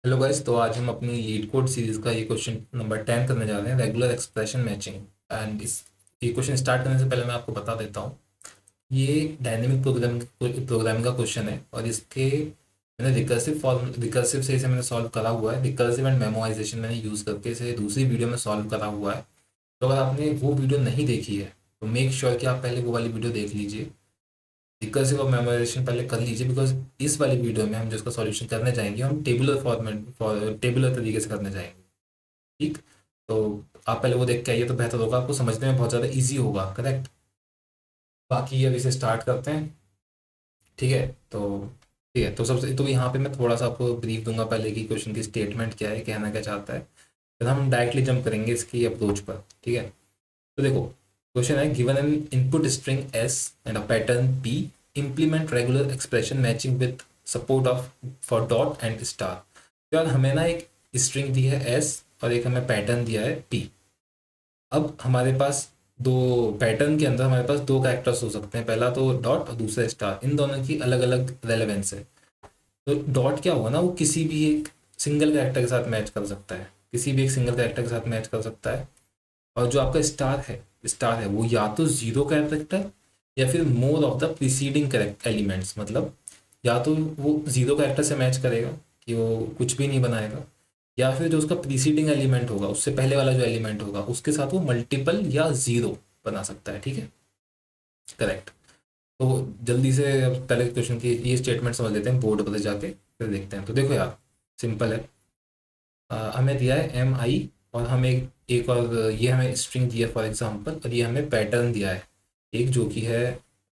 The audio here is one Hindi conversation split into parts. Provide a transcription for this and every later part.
हेलो गाइस, तो आज हम अपनी लीड कोड सीरीज का ये क्वेश्चन नंबर 10 करने जा रहे हैं, रेगुलर एक्सप्रेशन मैचिंग। एंड इस ये क्वेश्चन स्टार्ट करने से पहले मैं आपको बता देता हूँ, ये डायनेमिक प्रोग्रामिंग का क्वेश्चन है और इसके मैंने रिकर्सिव से इसे मैंने सॉल्व करा हुआ है। रिकर्सिव एंड मेमोराइजेशन मैंने यूज़ करके इसे दूसरी वीडियो में सॉल्व करा हुआ है। तो अगर आपने वो वीडियो नहीं देखी है तो मेक श्योर कि आप पहले वो वाली वीडियो देख लीजिए, रिकर्सिव और मेमोराइजेशन पहले कर लीजिए, बिकॉज इस वाली वीडियो में हम जिसका सॉल्यूशन करने जाएंगे हम टेबुलर तरीके से करने जाएंगे। ठीक, तो आप पहले वो देख के आइए तो बेहतर होगा, आपको समझने में बहुत ज़्यादा इजी होगा। करेक्ट। बाकी अब इसे स्टार्ट करते हैं। ठीक है, तो सबसे तो यहाँ पे मैं थोड़ा सा आपको ब्रीफ दूंगा पहले कि क्वेश्चन की स्टेटमेंट क्या है, कहना क्या चाहता है, फिर हम डायरेक्टली जंप करेंगे इसकी अप्रोच पर। ठीक है, तो देखो क्वेश्चन है, given an input string S and a pattern P, implement regular expression matching with support of for dot and star. तो यार हमें ना एक स्ट्रिंग दी है एस और एक हमें पैटर्न दिया है पी। अब हमारे पास दो पैटर्न के अंदर हमारे पास दो कैरेक्टर्स हो सकते हैं, पहला तो डॉट और दूसरा स्टार। इन दोनों की अलग अलग रेलेवेंस है। तो डॉट क्या होगा ना, वो किसी भी एक सिंगल कैरेक्टर के साथ मैच कर सकता है, किसी भी एक सिंगल कैरेक्टर के साथ मैच कर सकता है। और जो आपका स्टार है वो या तो जीरो कैरेक्टर या फिर more of the preceding elements, मतलब या तो वो जीरो कैरेक्टर से मैच करेगा कि वो कुछ भी नहीं बनाएगा, या फिर जो उसका प्रीसीडिंग एलिमेंट होगा, उससे पहले वाला जो एलिमेंट होगा उसके साथ वो मल्टीपल या जीरो बना सकता है। ठीक है, करेक्ट। तो जल्दी से अब पहले क्वेश्चन की ये स्टेटमेंट समझ लेते हैं, बोर्ड पर जाके फिर देखते हैं। तो देखो यार, सिंपल है। हमें दिया है एम आई और हमें एक और ये हमें स्ट्रिंग दिया फॉर एग्जांपल, और ये हमें पैटर्न दिया है एक, जो कि है,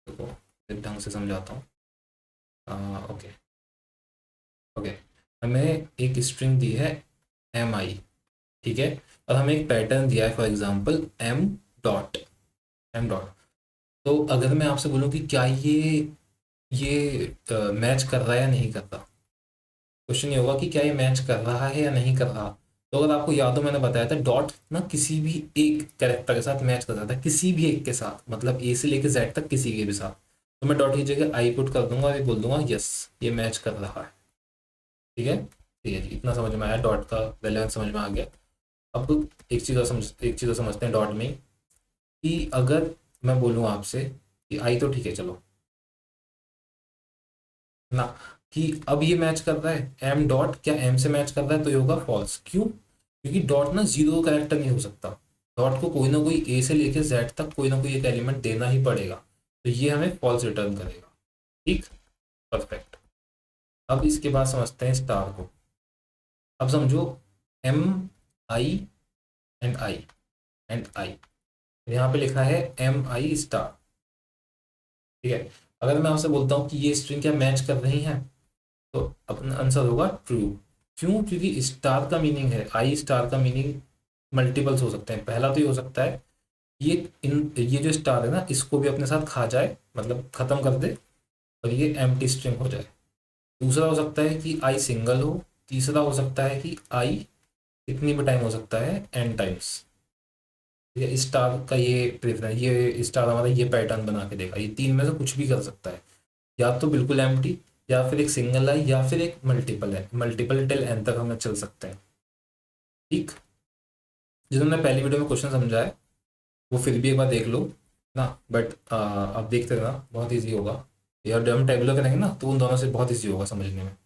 देखो एक ढंग से समझाता हूँ। ओके ओके, हमें एक स्ट्रिंग दी है एम आई, ठीक है, और हमें एक पैटर्न दिया है फॉर एग्जांपल एम डॉट। तो अगर मैं आपसे बोलूँ कि क्या ये मैच कर रहा है या नहीं कर रहा, क्वेश्चन ये होगा कि क्या ये मैच कर रहा है या नहीं कर रहा। तो अगर आपको याद हो, मैंने बताया था डॉट ना किसी भी एक कैरेक्टर के साथ मैच कर सकता है, किसी भी एक के साथ, मतलब ए से लेकर जेड तक किसी के भी साथ। तो मैं डॉट की जगह आई पुट कर दूंगा और ये बोल दूंगा यस, ये मैच कर रहा है। ठीक है, ठीक है जी, इतना समझ में आया, डॉट का रेलेवेंस समझ में आ गया। अब एक चीज़ और समझते हैं डॉट में, कि अगर मैं बोलूँ आपसे कि आई, तो ठीक है चलो ना, कि अब ये मैच कर रहा है एम डॉट, क्या एम से मैच कर रहा है, तो ये होगा फॉल्स। क्यों? क्योंकि डॉट ना जीरो कैरेक्टर नहीं हो सकता, डॉट को कोई ना कोई ए से लेके जेड तक कोई ना कोई एक एलिमेंट देना ही पड़ेगा, तो ये हमें फॉल्स रिटर्न करेगा। ठीक, परफेक्ट। अब इसके बाद समझते हैं स्टार को। अब समझो M I I and I, यहाँ पे लिखा है एम आई स्टार। ठीक है, अगर मैं आपसे बोलता हूँ कि ये स्ट्रिंग क्या मैच कर रही है, तो अपना आंसर होगा ट्रू। क्यों? क्योंकि स्टार का मीनिंग है, आई स्टार का मीनिंग मल्टीपल्स हो सकते हैं। पहला तो ये हो सकता है ये जो स्टार है ना, इसको भी अपने साथ खा जाए, मतलब खत्म कर दे, और ये एम्प्टी स्ट्रिंग हो जाए। दूसरा हो सकता है कि आई सिंगल हो। तीसरा हो सकता है कि आई कितनी भी टाइम हो सकता है, एन टाइम्स। ये स्टार का ये प्रेफरेंस, ये स्टार हमारा ये पैटर्न बना के देखा, ये तीन में से कुछ भी कर सकता है, या तो बिल्कुल एम्प्टी, या फिर एक सिंगल आई, या फिर एक मल्टीपल है। मल्टीपल टिल एन तक हमें चल सकते हैं। ठीक, जिन्होंने पहली वीडियो में क्वेश्चन समझा है वो फिर भी एक बार देख लो ना, बट अब देखते रहना, बहुत ईजी होगा। यार जब हम टेबुलर करेंगे ना तो उन दोनों से बहुत ईजी होगा समझने में।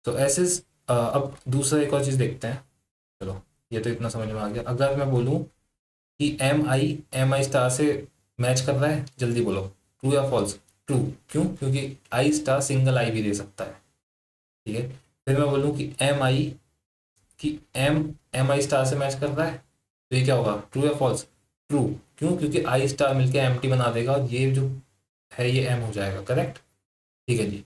तो ऐसे अब दूसरा एक और चीज़ देखते हैं। चलो, ये तो इतना समझ में आ गया। अगर मैं बोलूँ कि एम आई स्टार से मैच कर रहा है, जल्दी बोलो, ट्रू या फॉल्स? ट्रू। क्यों? क्योंकि आई स्टार सिंगल आई भी दे सकता है। ठीक है, फिर मैं बोलूँ कि एम आई स्टार से मैच कर रहा है, तो ये क्या होगा, ट्रू या फॉल्स? ट्रू। क्यों? क्योंकि आई स्टार मिलके एम टी बना देगा और ये जो है ये एम हो जाएगा। करेक्ट। ठीक है जी,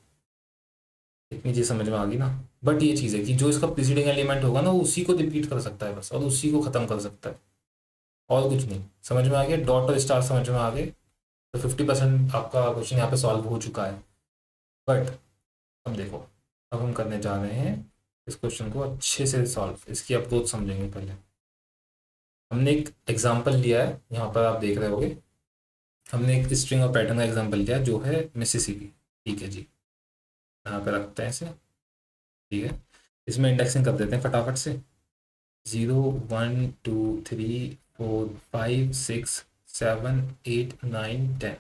इतनी चीज़ समझ में आ गई ना। बट ये चीज़ है कि जो इसका प्रीसीडिंग एलिमेंट होगा ना, वो उसी को रिपीट कर सकता है बस, और उसी को ख़त्म कर सकता है, और कुछ नहीं। समझ में आ गया? डॉट और स्टार समझ में आ गए, तो 50% आपका क्वेश्चन यहाँ पे सॉल्व हो चुका है। बट अब देखो, अब हम करने जा रहे हैं इस क्वेश्चन को अच्छे से सॉल्व, इसकी अप्रोच समझेंगे पहले। हमने एक एग्जाम्पल लिया है, यहाँ पर आप देख रहे होगे, हमने एक स्ट्रिंग और पैटर्न का एग्जाम्पल लिया जो है मिसिसिपी। ठीक है जी, यहाँ पे रखते हैं इसे। ठीक है, इसमें इंडेक्सिंग कर देते हैं फटाफट से। 0 1 2 3 4 5 6 7 8 9 10।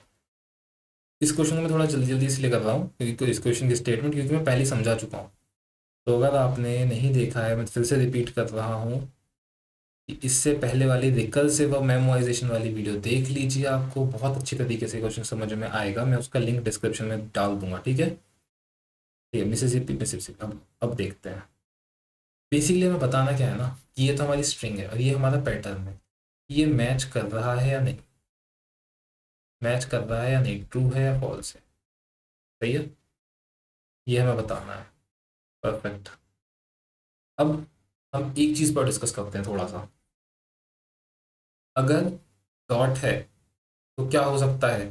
इस क्वेश्चन को मैं थोड़ा जल्दी जल्दी इसलिए कर रहा हूँ क्योंकि इस क्वेश्चन की स्टेटमेंट क्योंकि मैं पहले ही समझा चुका हूँ। तो अगर आपने नहीं देखा है, मैं फिर से रिपीट कर रहा हूँ कि इससे पहले वाली रिकर्सिव और मेमोराइजेशन वाली वीडियो देख लीजिए, आपको बहुत अच्छी तरीके से क्वेश्चन समझ में आएगा। मैं उसका लिंक डिस्क्रिप्शन में डाल दूंगा, ठीक है। ठीक है, मिसिसिपी मिसिसिपी। अब देखते हैं। बेसिकली हमें बताना क्या है ना, कि ये तो हमारी स्ट्रिंग है और ये हमारा पैटर्न है। ये मैच कर रहा है या नहीं, मैच कर रहा है या नहीं, ट्रू है या फॉल्स है, सही है, ये हमें बताना है। परफेक्ट। अब हम एक चीज़ पर डिस्कस करते हैं थोड़ा सा। अगर डॉट है तो क्या हो सकता है,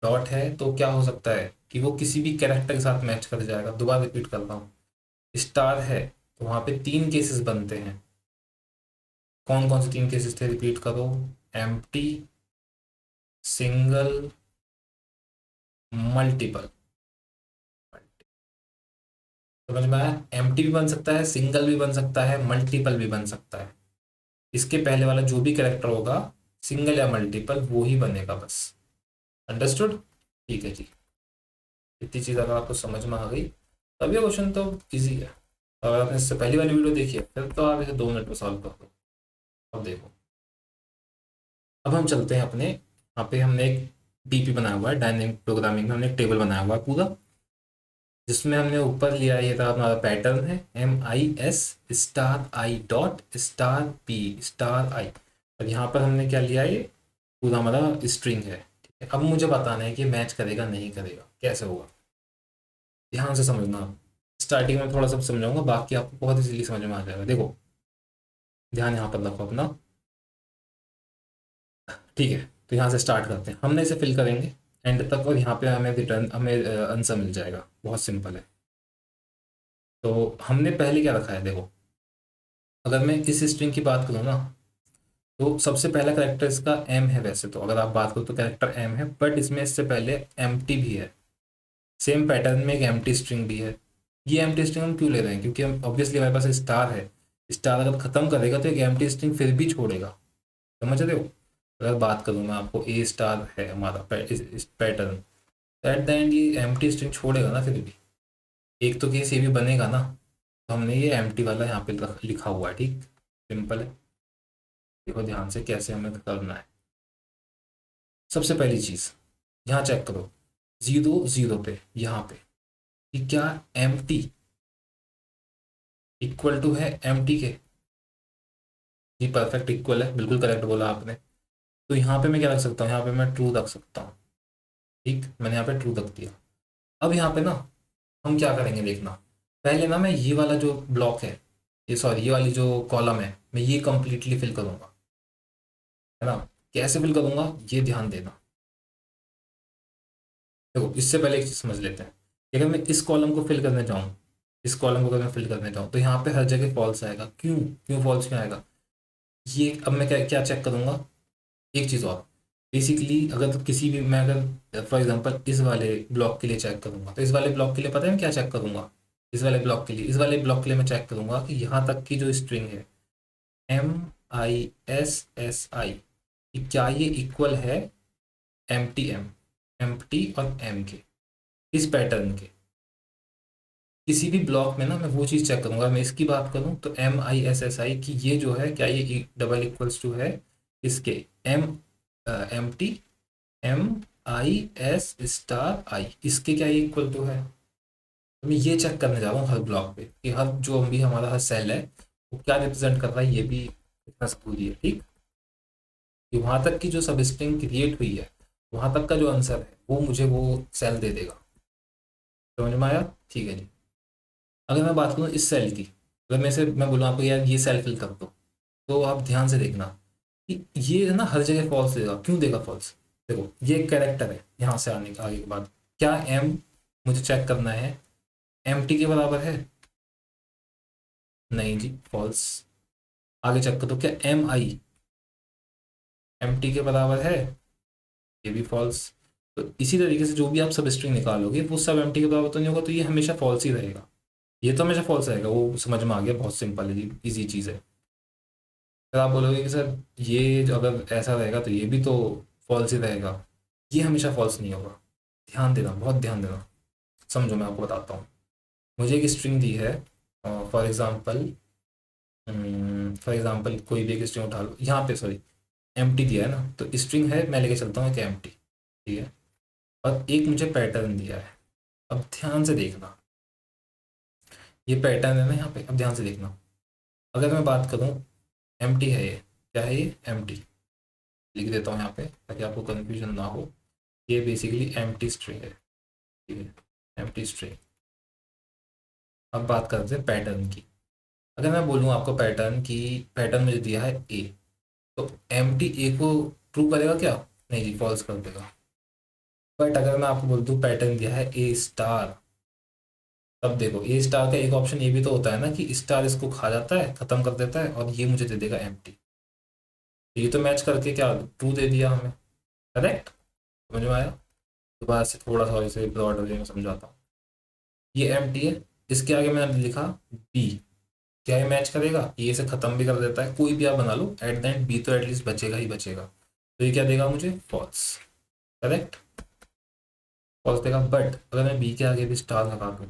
डॉट है तो क्या हो सकता है कि वो किसी भी कैरेक्टर के साथ मैच कर जाएगा। दोबारा रिपीट कर रहा हूँ। स्टार है तो वहाँ पे 3 केसेस बनते हैं। कौन कौन से 3 केसेस थे, रिपीट करो। Empty, single, multiple. समझ में आया? एम्प्टी भी बन सकता है, सिंगल भी बन सकता है, मल्टीपल भी बन सकता है। इसके पहले वाला जो भी कैरेक्टर होगा, सिंगल या मल्टीपल, वो ही बनेगा बस। अंडरस्टूड? ठीक है जी। इतनी चीज़ अगर आपको समझ में आ गई तब ये क्वेश्चन तो इजी है। अगर आपने इससे पहली वाली वीडियो देखी है फिर तो आप इसे 2 मिनट में सॉल्व कर दो। अब देखो, अब हम चलते हैं अपने, यहाँ पे हमने एक डीपी बनाया हुआ है, डायनेमिक प्रोग्रामिंग में हमने एक टेबल बनाया हुआ है पूरा, जिसमें हमने ऊपर लिया, ये था हमारा पैटर्न है MIS star I dot star P star I. और यहाँ पर हमने क्या लिया, ये पूरा हमारा स्ट्रिंग है। ठीक है, अब मुझे बताना है कि मैच करेगा नहीं करेगा, कैसे होगा। ध्यान से समझना आप। स्टार्टिंग में थोड़ा सा समझाऊंगा, बाकी आपको बहुत इजीली समझ में आ जाएगा। देखो, ध्यान यहाँ पर रखो अपना। ठीक है, तो यहाँ से स्टार्ट करते हैं। हमने इसे फिल करेंगे एंड तक और यहाँ पे हमें रिटर्न, हमें आंसर मिल जाएगा। बहुत सिंपल है। तो हमने पहले क्या रखा है, देखो, अगर मैं इस स्ट्रिंग की बात करूँ ना, तो सबसे पहला कैरेक्टर इसका एम है। वैसे तो अगर आप बात करो तो कैरेक्टर एम है, बट इसमें इससे पहले एम्प्टी भी है। सेम पैटर्न में एक एम्प्टी स्ट्रिंग भी है। ये एम्प्टी स्ट्रिंग हम क्यों ले रहे हैं, क्योंकि हम ऑब्वियसली हमारे पास स्टार है। स्टार अगर खत्म करेगा तो एक एम्प्टी स्ट्रिंग फिर भी छोड़ेगा। समझ रहे हो? अगर बात करूँ मैं आपको, ए स्टार है हमारा इस पैटर्न, एट द एंड ये एम्प्टी स्ट्रिंग छोड़ेगा ना फिर भी। एक तो केस ये भी बनेगा ना। तो हमने ये एम्प्टी वाला यहाँ पे लिखा हुआ है। ठीक, सिंपल है। देखो ध्यान से कैसे हमें करना है। सबसे पहली चीज़, यहाँ चेक करो, 0 0 पे यहाँ पे कि क्या एम्प्टी इक्वल टू है एम्प्टी के। जी परफेक्ट, इक्वल है, बिल्कुल करेक्ट बोला आपने। तो यहाँ पे मैं क्या रख सकता हूँ, यहाँ पे मैं ट्रू रख सकता हूँ। ठीक, मैंने यहाँ पे ट्रू रख दिया। अब यहाँ पे ना हम क्या करेंगे देखना। पहले ना मैं ये वाला जो ब्लॉक है, ये सॉरी ये वाली जो कॉलम है, मैं ये कंप्लीटली फिल करूँगा, है ना। कैसे फिल करूँगा ये ध्यान देना। देखो, इससे पहले एक चीज़ समझ लेते हैं कि अगर मैं इस कॉलम को फिल करने जाऊँ, इस कॉलम को अगर मैं फिल करने जाऊँ तो यहाँ पे हर जगह फॉल्स आएगा। क्यों, क्यों फॉल्स क्यों आएगा ये, अब मैं क्या क्या चेक करूँगा। एक चीज़ और, बेसिकली अगर तो किसी भी, मैं अगर फॉर एग्जांपल इस वाले ब्लॉक के लिए चेक करूँगा, तो इस वाले ब्लॉक के लिए पता है मैं क्या चेक करूँगा। इस वाले ब्लॉक के लिए, इस वाले ब्लॉक के लिए मैं चेक करूँगा कि यहाँ तक की जो स्ट्रिंग है MISSI, कि क्या ये इक्वल है एम्प्टी और एम के, इस पैटर्न के। किसी भी ब्लॉक में ना मैं वो चीज़ चेक करूँगा। मैं इसकी बात करूँ तो MISSI की ये जो है, क्या ये डबल इक्वल्स टू है इसके एम एम्प्टी MIS स्टार आई, इसके क्या ये इक्वल टू है। तो मैं ये चेक करने जा रहा हूँ हर ब्लॉक पे कि हर जो भी हमारा हर सेल है वो क्या रिप्रेजेंट कर रहा है, ये भी इतना जरूरी है। ठीक, कि वहाँ तक की जो सब स्ट्रिंग क्रिएट हुई है, वहाँ तक का जो आंसर है वो मुझे वो सेल दे देगा। समझ में आया? ठीक है जी। अगर मैं बात करूँ इस सेल की, अगर मैं बोलूँ आपको यार ये सेल फिल कर दो, तो आप ध्यान से देखना कि ये ना हर जगह फॉल्स देगा। क्यों देगा फॉल्स? देखो, ये एक कैरेक्टर है, यहाँ से आने के आगे के बाद क्या एम, मुझे चेक करना है एम्प्टी के बराबर है। नहीं जी, फॉल्स। आगे चेक कर दो, क्या MI एम्प्टी के बराबर है, ये भी फॉल्स। तो इसी तरीके से जो भी आप सब स्ट्रिंग निकालोगे वो सब एम्प्टी के बराबर तो नहीं होगा, तो ये हमेशा फॉल्स ही रहेगा। ये तो हमेशा फॉल्स रहेगा, वो समझ में आ गया, बहुत सिंपल है, इजी चीज़ है। फिर आप बोलोगे कि सर ये जो अगर ऐसा रहेगा तो ये भी तो फॉल्स ही रहेगा, ये हमेशा फॉल्स नहीं होगा। ध्यान देना, बहुत ध्यान देना। समझो, मैं आपको बताता हूँ। मुझे एक स्ट्रिंग दी है, फॉर एग्जांपल कोई भी एक स्ट्रिंग उठा लो, यहाँ पे सॉरी एम्प्टी दिया है ना, तो स्ट्रिंग है, मैं लेके चलता हूँ एक एम्प्टी, ठीक है। और एक मुझे पैटर्न दिया है। अब ध्यान से देखना, ये पैटर्न है ना यहाँ पे, अब ध्यान से देखना। अगर मैं बात करूँ, एम्प्टी है ये, क्या है ये, एम्प्टी। लिख देता हूँ यहाँ पे ताकि आपको कन्फ्यूजन ना हो। ये बेसिकली एम्प्टी स्ट्रिंग है, ठीक है, एम्प्टी स्ट्रिंग। अब बात करते हैं पैटर्न की। अगर मैं बोलूँ आपको पैटर्न की, पैटर्न मुझे दिया है ए, तो एम्प्टी ए को ट्रू करेगा क्या? नहीं जी, फॉल्स कर देगा। बट अगर मैं आपको बोल दूँ पैटर्न दिया है ए स्टार, तब देखो ए स्टार का एक ऑप्शन ये भी तो होता है ना कि स्टार इसको खा जाता है, खत्म कर देता है, और ये मुझे दे देगा एम्प्टी। ये तो मैच करके क्या ट्रू दे दिया हमें, करेक्ट। समझ में आया? दोबारा से थोड़ा सा इसे ब्रॉड वे में समझाता हूँ। ये एम्प्टी है, इसके आगे मैंने लिखा बी, क्या ये मैच करेगा? ये से खत्म भी कर देता है, कोई भी आप बना लो, एट द एंड बी तो एटलीस्ट बचेगा ही बचेगा। तो ये क्या देगा मुझे? फॉल्स, करेक्ट, फॉल्स देगा। बट अगर मैं बी के आगे भी स्टार लगा दूँ,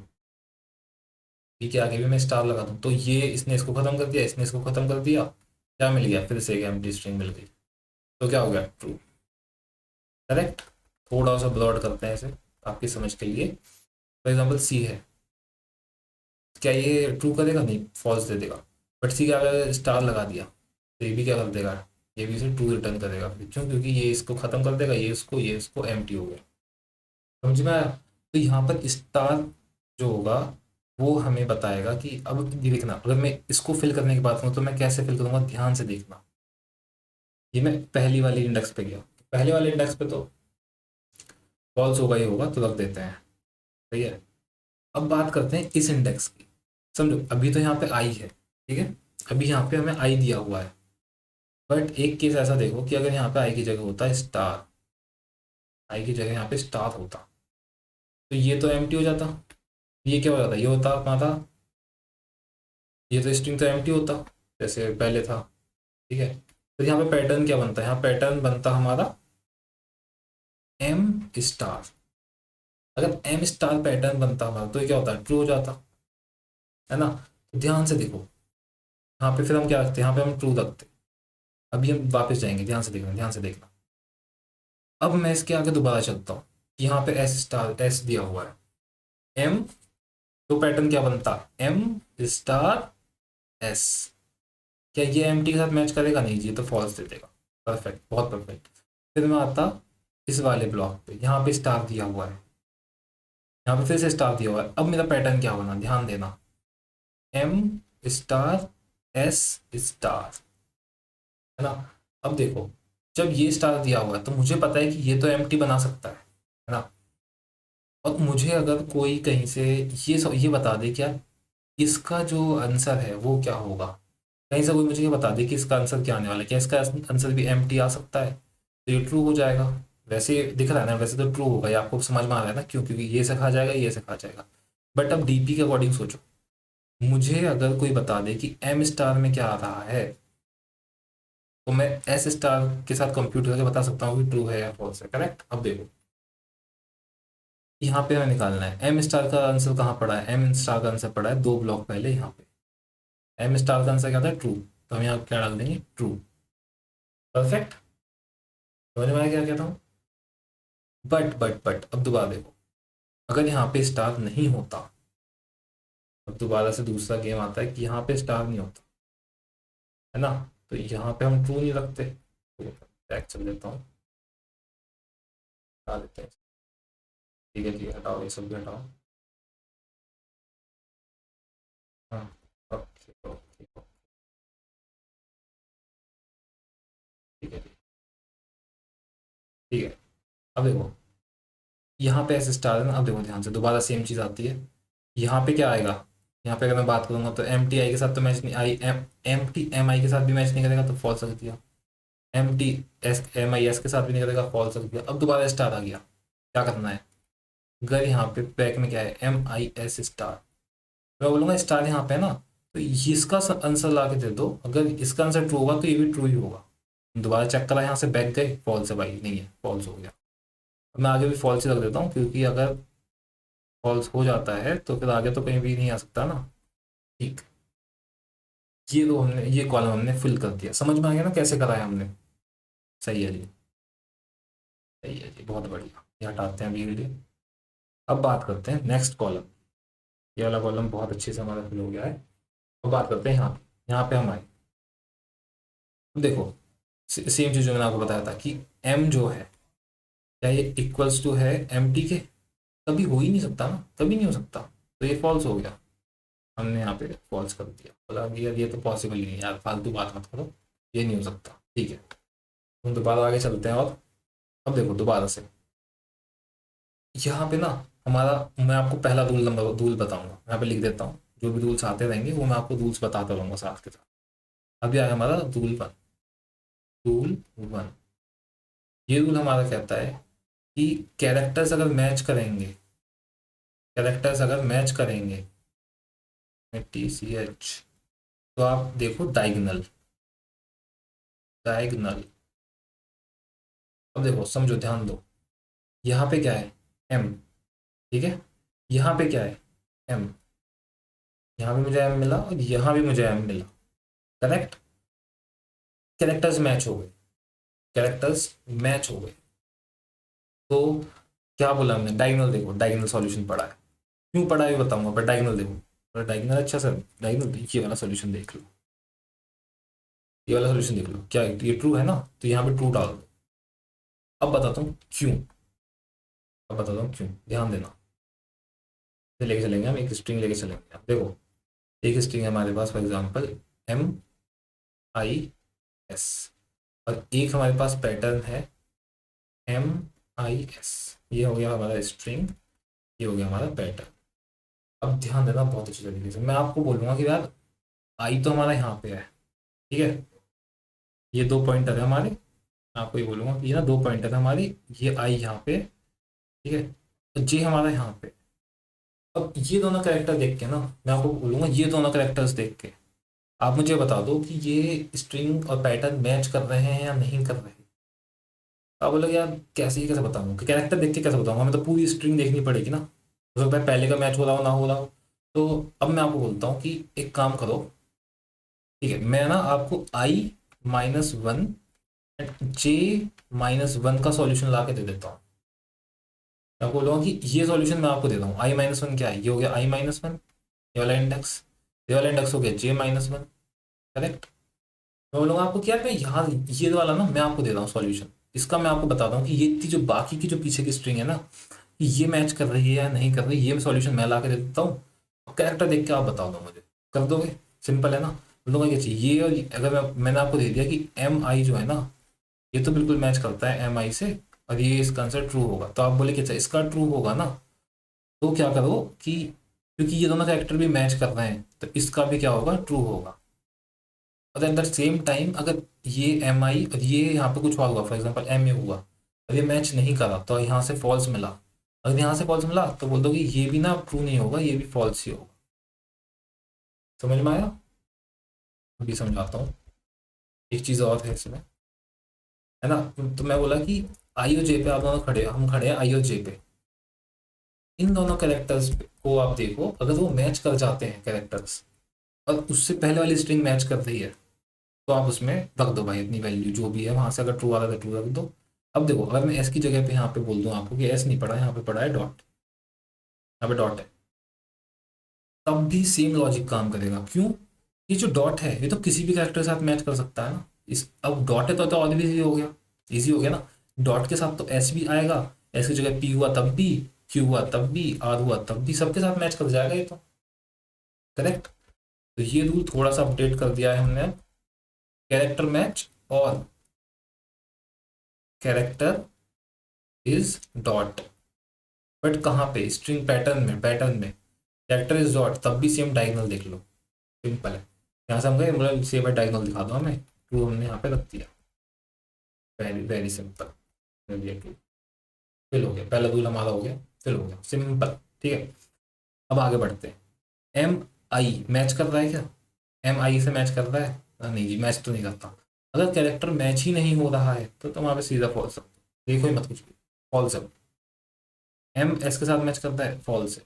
बी के आगे भी मैं स्टार लगा दूँ, तो ये इसने इसको खत्म कर दिया, इसने इसको खत्म कर दिया, क्या मिल गया? फिर से एक एम्प्टी स्ट्रिंग मिल गई। तो क्या हो गया? True, correct. थोड़ा सा ब्लॉड करते हैं इसे आपकी समझ के लिए। फॉर एग्जाम्पल सी है, क्या ये ट्रू करेगा? नहीं, फॉल्स दे देगा। बट सी का अगर स्टार लगा दिया तो ये भी क्या कर देगा? ये भी इसे ट्रू रिटर्न करेगा। फिर क्यों? क्योंकि ये इसको खत्म कर देगा, ये इसको एम्प्टी हो गया। समझ में आया? तो यहाँ पर स्टार जो होगा वो हमें बताएगा कि अब ये देखना, अगर मैं इसको फिल करने की बात करूँ तो मैं कैसे फिल करूँगा, ध्यान से देखना। ये मैं पहली वाली इंडेक्स पे गया, पहले वाले इंडेक्स पे तो फॉल्स होगा ही होगा, तो रख देते हैं, सही है। अब बात करते हैं इस इंडेक्स की। समझो, अभी तो यहाँ पे आई है, ठीक है, अभी यहाँ पे हमें आई दिया हुआ है। बट एक केस ऐसा देखो कि अगर यहाँ पे आई की जगह होता है स्टार, आई की जगह यहाँ पे स्टार होता, तो ये तो एम्प्टी हो जाता। ये क्या हो जाता? ये होता अपना था, ये तो स्ट्रिंग तो एम्प्टी होता जैसे पहले था, ठीक है। तो यहाँ पे पैटर्न क्या बनता है? यहाँ पैटर्न बनता हमारा एम स्टार। अगर एम स्टार पैटर्न बनता हमारा तो ये क्या होता है? ट्रू हो जाता है ना। तो ध्यान से देखो, यहाँ पे फिर हम क्या रखते हैं? यहाँ पे हम ट्रू रखते हैं। अभी हम वापस जाएंगे, ध्यान से देखना, ध्यान से देखना। अब मैं इसके आगे दोबारा चलता हूँ, यहाँ पे एस स्टार एस दिया हुआ है, एम, तो पैटर्न क्या बनता? M star S. क्या ये एम टी के साथ मैच करेगा? नहीं, ये तो फॉल्स दे देगा। परफेक्ट, बहुत परफेक्ट। फिर मैं आता इस वाले ब्लॉक पे, यहाँ पे स्टार दिया हुआ है, यहाँ पे फिर से स्टार दिया हुआ है। अब मेरा पैटर्न क्या बना, ध्यान देना, एम स्टार एस स्टार, है ना। अब देखो, जब ये स्टार दिया हुआ है तो मुझे पता है कि ये तो एम टी बना सकता है ना। और मुझे अगर कोई कहीं से ये बता दे क्या इसका जो आंसर है वो क्या होगा, कहीं से कोई मुझे ये बता दे कि इसका आंसर क्या आने वाला है, क्या इसका आंसर भी एम टी आ सकता है, तो ये ट्रू हो जाएगा। वैसे दिख रहा है ना, वैसे तो ट्रू होगा, ये आपको समझ में आ रहा है ना, क्यों? क्योंकि ये से खा जाएगा, ये से खा जाएगा। बट अब डीपी के अकॉर्डिंग सोचो, मुझे अगर कोई बता दे कि एम स्टार में क्या आ रहा है, तो मैं एस स्टार के साथ कंप्यूट करके बता सकता हूँ कि ट्रू है या फॉल्स है, करेक्ट। अब देखो, यहाँ पे हमें निकालना है एम स्टार का आंसर कहाँ पड़ा है, एम स्टार का आंसर पड़ा है 2 ब्लॉक पहले यहाँ पे। एम स्टार का आंसर क्या था? ट्रू, तो हम यहाँ क्या डाल देंगे? ट्रू। परफेक्ट, समझ में आया क्या कहता हूँ? बट अब दोबारा देखो, अगर यहाँ पे स्टार नहीं होता, अब दोबारा से दूसरा गेम आता है कि यहाँ पे स्टार नहीं होता, है ना, तो यहाँ पे हम ट्रू नहीं रखते, तो बैक चल देता हूँ, हटा देते हैं। ठीक है, ठीक है, हटाओ, ये सब भी हटाओ। हाँ, ओके ओके, ठीक है, ठीक है। अब देखो, यहाँ पे ऐसे स्टार है ना, अब देखो ध्यान से, दोबारा सेम चीज़ आती है। यहाँ पे क्या आएगा? यहाँ पे अगर मैं बात करूंगा तो एम टी आई के साथ तो मैच नहीं, आई एम टी एम आई के साथ भी मैच नहीं करेगा, तो फॉल्स रख दिया। M T S M I S के साथ भी नहीं करेगा, फॉल्स रख दिया। अब दोबारा स्टार आ गया, क्या करना है? अगर यहाँ पे बैक में क्या है? एम आई एस स्टार, मैं बोलूँगा स्टार यहाँ पे है ना, तो इसका आंसर ला के दे दो, अगर इसका आंसर ट्रू होगा तो ये भी ट्रू ही होगा। दोबारा चेक करा, यहाँ से बैक गए, फॉल्स है भाई, नहीं है, फॉल्स हो गया। मैं आगे भी फॉल्स ही रख देता हूँ, क्योंकि अगर फॉल्स हो जाता है तो फिर आगे तो कहीं भी नहीं आ सकता ना। ठीक, ये तो हमने, ये कॉलम हमने फिल कर दिया। समझ में आ गया ना कैसे करा है हमने? सही है जी, सही है जी, बहुत बढ़िया। ये हटाते हैं अभी के लिए। अब बात करते हैं नेक्स्ट कॉलम। ये वाला कॉलम बहुत अच्छे से हमारा फिल हो गया है। अब बात करते हैं यहाँ पे हम आए। देखो, सेम चीज़ जो मैंने आपको बताया था कि m जो है, क्या ये इक्वल्स टू है एम टी के? कभी हो ही नहीं सकता ना, कभी नहीं हो सकता। तो ये फॉल्स हो गया, हमने यहाँ पे फॉल्स कर दिया। बोला कि यार ये तो पॉसिबल ही नहीं यार, फालतू बात मत करो, ये नहीं हो सकता। ठीक है, हम दोबारा आगे चलते हैं। और अब देखो दोबारा से यहाँ पे ना हमारा, मैं आपको पहला रूल बताऊंगा, यहाँ पे लिख देता हूँ। जो भी रूल्स आते रहेंगे वो मैं आपको रूल्स बताता रहूँगा साथ के साथ। अभी आया हमारा रूल 1। रूल 1, ये रूल हमारा कहता है कि कैरेक्टर्स अगर मैच करेंगे, कैरेक्टर्स अगर मैच करेंगे TCH, तो आप देखो डायगोनल, डायगोनल। अब देखो समझो, ध्यान दो, यहाँ पे क्या है M, ठीक है, यहाँ पे क्या है M, यहाँ भी मुझे M मिला और यहाँ भी मुझे M मिला। करेक्ट, कैरेक्टर्स मैच हो गए, कैरेक्टर्स मैच हो गए। तो क्या बोला हमने, डायगोनल। देखो डायगोनल सॉल्यूशन पढ़ा है, क्यों पढ़ा है बताऊंगा, पर डायगोनल देखो, पर डायगोनल अच्छा सर, डायगोनल ये वाला सॉल्यूशन देख लो, ये वाला सॉल्यूशन देख लो, क्या ये ट्रू है ना, तो यहाँ पे ट्रू डाल दो। अब बताता हूँ क्यों, अब बताता हूँ क्यों, ध्यान देना। ये लेके चलेंगे हम, एक स्ट्रिंग लेके चलेंगे। अब देखो, एक स्ट्रिंग है हमारे पास, फॉर एग्जांपल MIS, और एक हमारे पास पैटर्न है MIS। ये हो गया हमारा स्ट्रिंग, ये हो गया हमारा पैटर्न। अब ध्यान देना बहुत अच्छी तरीके से, मैं आपको बोलूंगा कि यार आई तो हमारा यहाँ पे है, ठीक है, ये 2 पॉइंटर है हमारे। मैं आपको ये बोलूंगा कि ये ना 2 पॉइंटर है हमारी, ये आई यहाँ पे, ठीक है, तो जे हमारा यहाँ पे। अब ये दोनों कैरेक्टर देख के ना, मैं आपको बोलूंगा ये दोनों कैरेक्टर्स देख के आप मुझे बता दो कि ये स्ट्रिंग और पैटर्न मैच कर रहे हैं या नहीं कर रहे हैं। आप बोलोगे यार कैसे, ही कैसे बताऊँ, कि कैरेक्टर देख के कैसे बताऊँगा, हमें तो पूरी स्ट्रिंग देखनी पड़ेगी ना, हो सकता है पहले का मैच हो रहा हो ना हो रहा हो। तो अब मैं आपको बोलता हूँ कि एक काम करो, ठीक है, मैं ना आपको I-1 J-1 का सॉल्यूशन ला के दे देता हूँ। मैं आपको बोलूँगा कि ये सॉल्यूशन मैं आपको देता हूँ। I-1 क्या है, ये हो गया I-1, ये वाला इंडेक्स, ये वाला इंडेक्स हो गया J-1। करेक्ट, मैं बोलूँगा आपको कि यार मैं यहाँ ये वाला ना मैं आपको दे रहा हूँ सॉल्यूशन, इसका मैं आपको बताता हूँ कि ये इतनी जो बाकी की जो पीछे की स्ट्रिंग है ना, कि ये मैच कर रही है या नहीं कर रही, ये सॉल्यूशन मैं ला के दे देता हूँ। कैरेक्टर देख के आप बता दो मुझे, कर दोगे? सिंपल है ना। बोलूँगा क्या चाहिए, ये और अगर मैंने आपको दे दिया कि MI जो है ना, ये तो बिल्कुल मैच करता है MI से, और ये इसका आंसर ट्रू होगा, तो आप बोले कि अच्छा इसका ट्रू होगा ना, तो क्या करो कि क्योंकि ये दोनों कैरेक्टर भी मैच कर रहे हैं तो इसका भी क्या होगा, ट्रू होगा। और एट द सेम टाइम अगर ये MI और ये यहाँ पे कुछ और हुआ, फॉर एग्जाम्पल MA हुआ और ये मैच नहीं करा तो यहाँ से फॉल्स मिला, अगर यहाँ से फॉल्स मिला तो बोल दो कि ये भी ना ट्रू नहीं होगा, ये भी फॉल्स ही होगा। समझ में आया? अभी समझाता हूँ। एक चीज़ और है इसमें, है ना, तो मैं बोला कि आई और जे पे आप दोनों खड़े, हम खड़े हैं आई और जे पे, इन दोनों कैरेक्टर्स को आप देखो, अगर वो मैच कर जाते हैं कैरेक्टर्स और उससे पहले वाली स्ट्रिंग मैच कर रही है, तो आप उसमें रख दो भाई अपनी वैल्यू जो भी है, वहां से अगर ट्रू आ रहा है तो ट्रू रख दो। अब देखो, अगर मैं एस की जगह पे यहाँ पे बोल दूँ आपको कि एस नहीं पड़ा, यहाँ पे पड़ा है डॉट, यहाँ पे डॉट है, तब भी सेम लॉजिक काम करेगा। क्यों? ये जो डॉट है ये तो किसी भी कैरेक्टर के साथ मैच कर सकता है ना। इस अब डॉट है तो और भी इजी हो गया, इजी हो गया ना। डॉट के साथ तो एस भी आएगा, एस की जगह पी हुआ तब भी, क्यू हुआ तब भी, आर हुआ तब भी, सबके साथ मैच कर जाएगा ये तो। करेक्ट, तो ये रूल थोड़ा सा अपडेट कर दिया है हमने। कैरेक्टर मैच और कैरेक्टर इज डॉट, बट कहाँ पे, स्ट्रिंग पैटर्न में, पैटर्न में कैरेक्टर इज डॉट, तब भी सेम डायगोनल देख लो। सिंपल है, यहाँ से हम गए मतलब सेम है डायगोनल दिखा दो हमें, ट्रू हमने यहाँ पे रख दिया। Very very simple, true, fill हो गया, पहला रूल हमारा हो गया, फिल हो गया, सिंपल। ठीक है, अब आगे बढ़ते हैं। एम आई मैच कर रहा है क्या? एम आई से मैच कर रहा है? नहीं जी, मैच तो नहीं करता। अगर कैरेक्टर मैच ही नहीं हो रहा है तो वहाँ पे सीधा फॉल्स है। देखो ही मत कुछ भी, फॉल्स है। एम एस के साथ मैच करता है, फॉल्स है।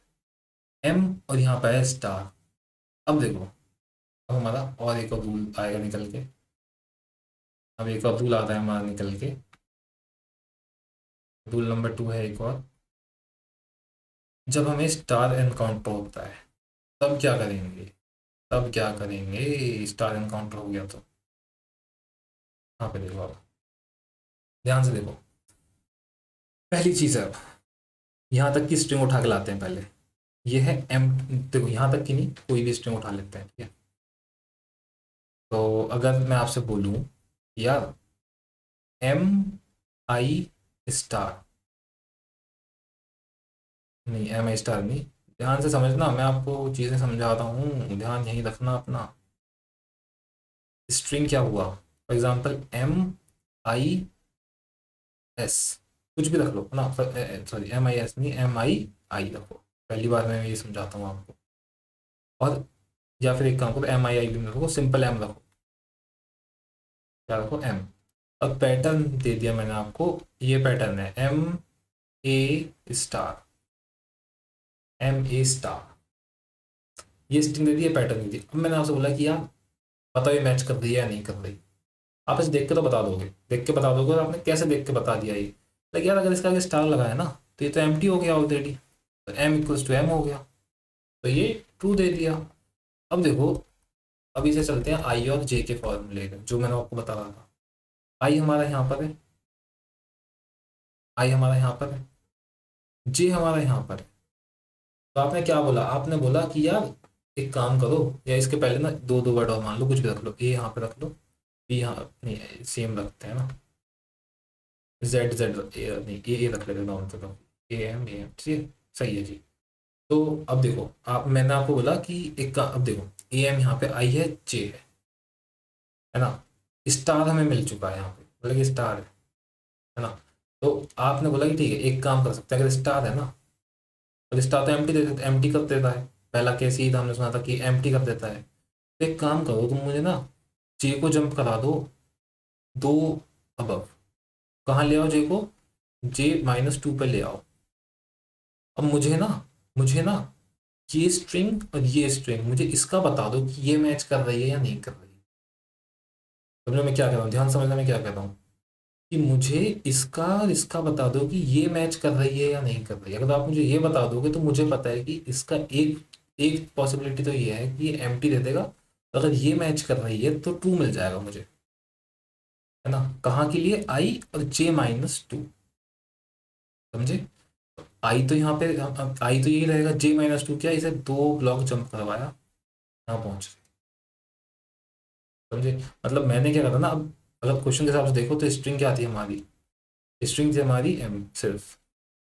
एम और यहाँ पे है स्टार। अब देखो, अब हमारा और एक और रूल आएगा निकल के। अब एक और रूल आता है हमारा निकल के। रूल नंबर 2 है एक और। जब हमें स्टार एनकाउंटर होता है तब क्या करेंगे? तब क्या करेंगे स्टार एनकाउंटर हो गया तो? यहाँ पे देखो, आप ध्यान से देखो। पहली चीज़ है, यहाँ तक की स्ट्रिंग उठा के लाते हैं पहले। ये है एम। देखो यहाँ तक की नहीं, कोई भी स्ट्रिंग उठा लेते हैं, ठीक है। तो अगर मैं आपसे बोलूँ यार एम आई स्टार, नहीं एम आई स्टार नहीं, ध्यान से समझना, मैं आपको चीज़ें समझाता हूँ, ध्यान यहीं रखना अपना। स्ट्रिंग क्या हुआ? For example M I S, कुछ भी रख लो ना, सॉरी एम आई एस नहीं, एम आई आई रखो। पहली बार मैं ये समझाता हूँ आपको। और या फिर एक काम करो, एम आई आई भी रखो, सिंपल एम रखो। क्या रखो? एम। अब पैटर्न दे दिया मैंने आपको, ये पैटर्न है M A star, M A star, ये स्ट्रिंग दे दी, ये पैटर्न दे दी। अब मैंने आपसे बोला कि यार बताओ ये मैच कर रही है या नहीं कर रही। आप इसे देख के तो बता दोगे, देख के बता दोगे, और आपने कैसे देख के बता दिया ये? लेकिन यार अगर इसका आगे स्टार लगा है ना, तो ये तो एम टी हो गया ऑलरेडी, तो एम इक्वल्स टू एम हो गया, तो ये ट्रू दे दिया। अब देखो, अब इसे चलते हैं आई और जे के फॉर्मूले में, जो मैंने आपको बता रहा था। आई हमारा यहाँ पर है, आई हमारा यहाँ पर है, जे हमारा यहाँ पर है। तो आपने क्या बोला? आपने बोला कि यार एक काम करो, या इसके पहले ना दो दो वर्ड और मान लो, कुछ भी रख लो, ए यहाँ पे रख लो, बी यहाँ नहीं, सेम रखते हैं ना, जेड जेड नहीं, ए रख लेते नॉर्मल से, तो ए एम, ठीक है, सही है जी। तो अब देखो, आप मैंने आपको बोला कि एक का, अब देखो ए एम यहाँ पे आई है, जे है ना, स्टार हमें मिल चुका है यहाँ पे, मतलब कि स्टार है ना। तो आपने बोला कि ठीक है एक काम कर सकते हैं, अगर स्टार है ना, और स्टार तो एम्प्टी दे देता, एम्प्टी कर देता है। पहला केस ही था, हमने सुना था कि एम्प्टी कर देता है। तो एक काम करो, तुम मुझे ना जे को जंप करा दो, दो अबव। कहाँ ले आओ जे को? J-2 पे ले आओ। अब मुझे ना ये स्ट्रिंग और ये स्ट्रिंग, मुझे इसका बता दो कि ये मैच कर रही है या नहीं कर रही है। समझो मैं क्या कह रहा हूँ, ध्यान समझना मैं क्या कह रहा हूँ। कि मुझे इसका और इसका बता दो कि ये मैच कर रही है या नहीं कर रही है। अगर आप मुझे ये बता दोगे तो मुझे पता है कि इसका एक एक पॉसिबिलिटी तो ये है कि ये एम्प्टी दे देगा। अगर ये मैच कर रही है तो ट्रू मिल जाएगा मुझे, है ना। कहाँ के लिए? आई और J-2, समझे। आई तो यहाँ पे, आई तो यही रहेगा, J-2 क्या, इसे दो ब्लॉक जंप करवाया, यहाँ पहुंच गए, समझे। मतलब मैंने क्या कहा था ना, अब अगर क्वेश्चन के हिसाब से देखो तो स्ट्रिंग क्या थी हमारी? स्ट्रिंग थी हमारी एम सिर्फ।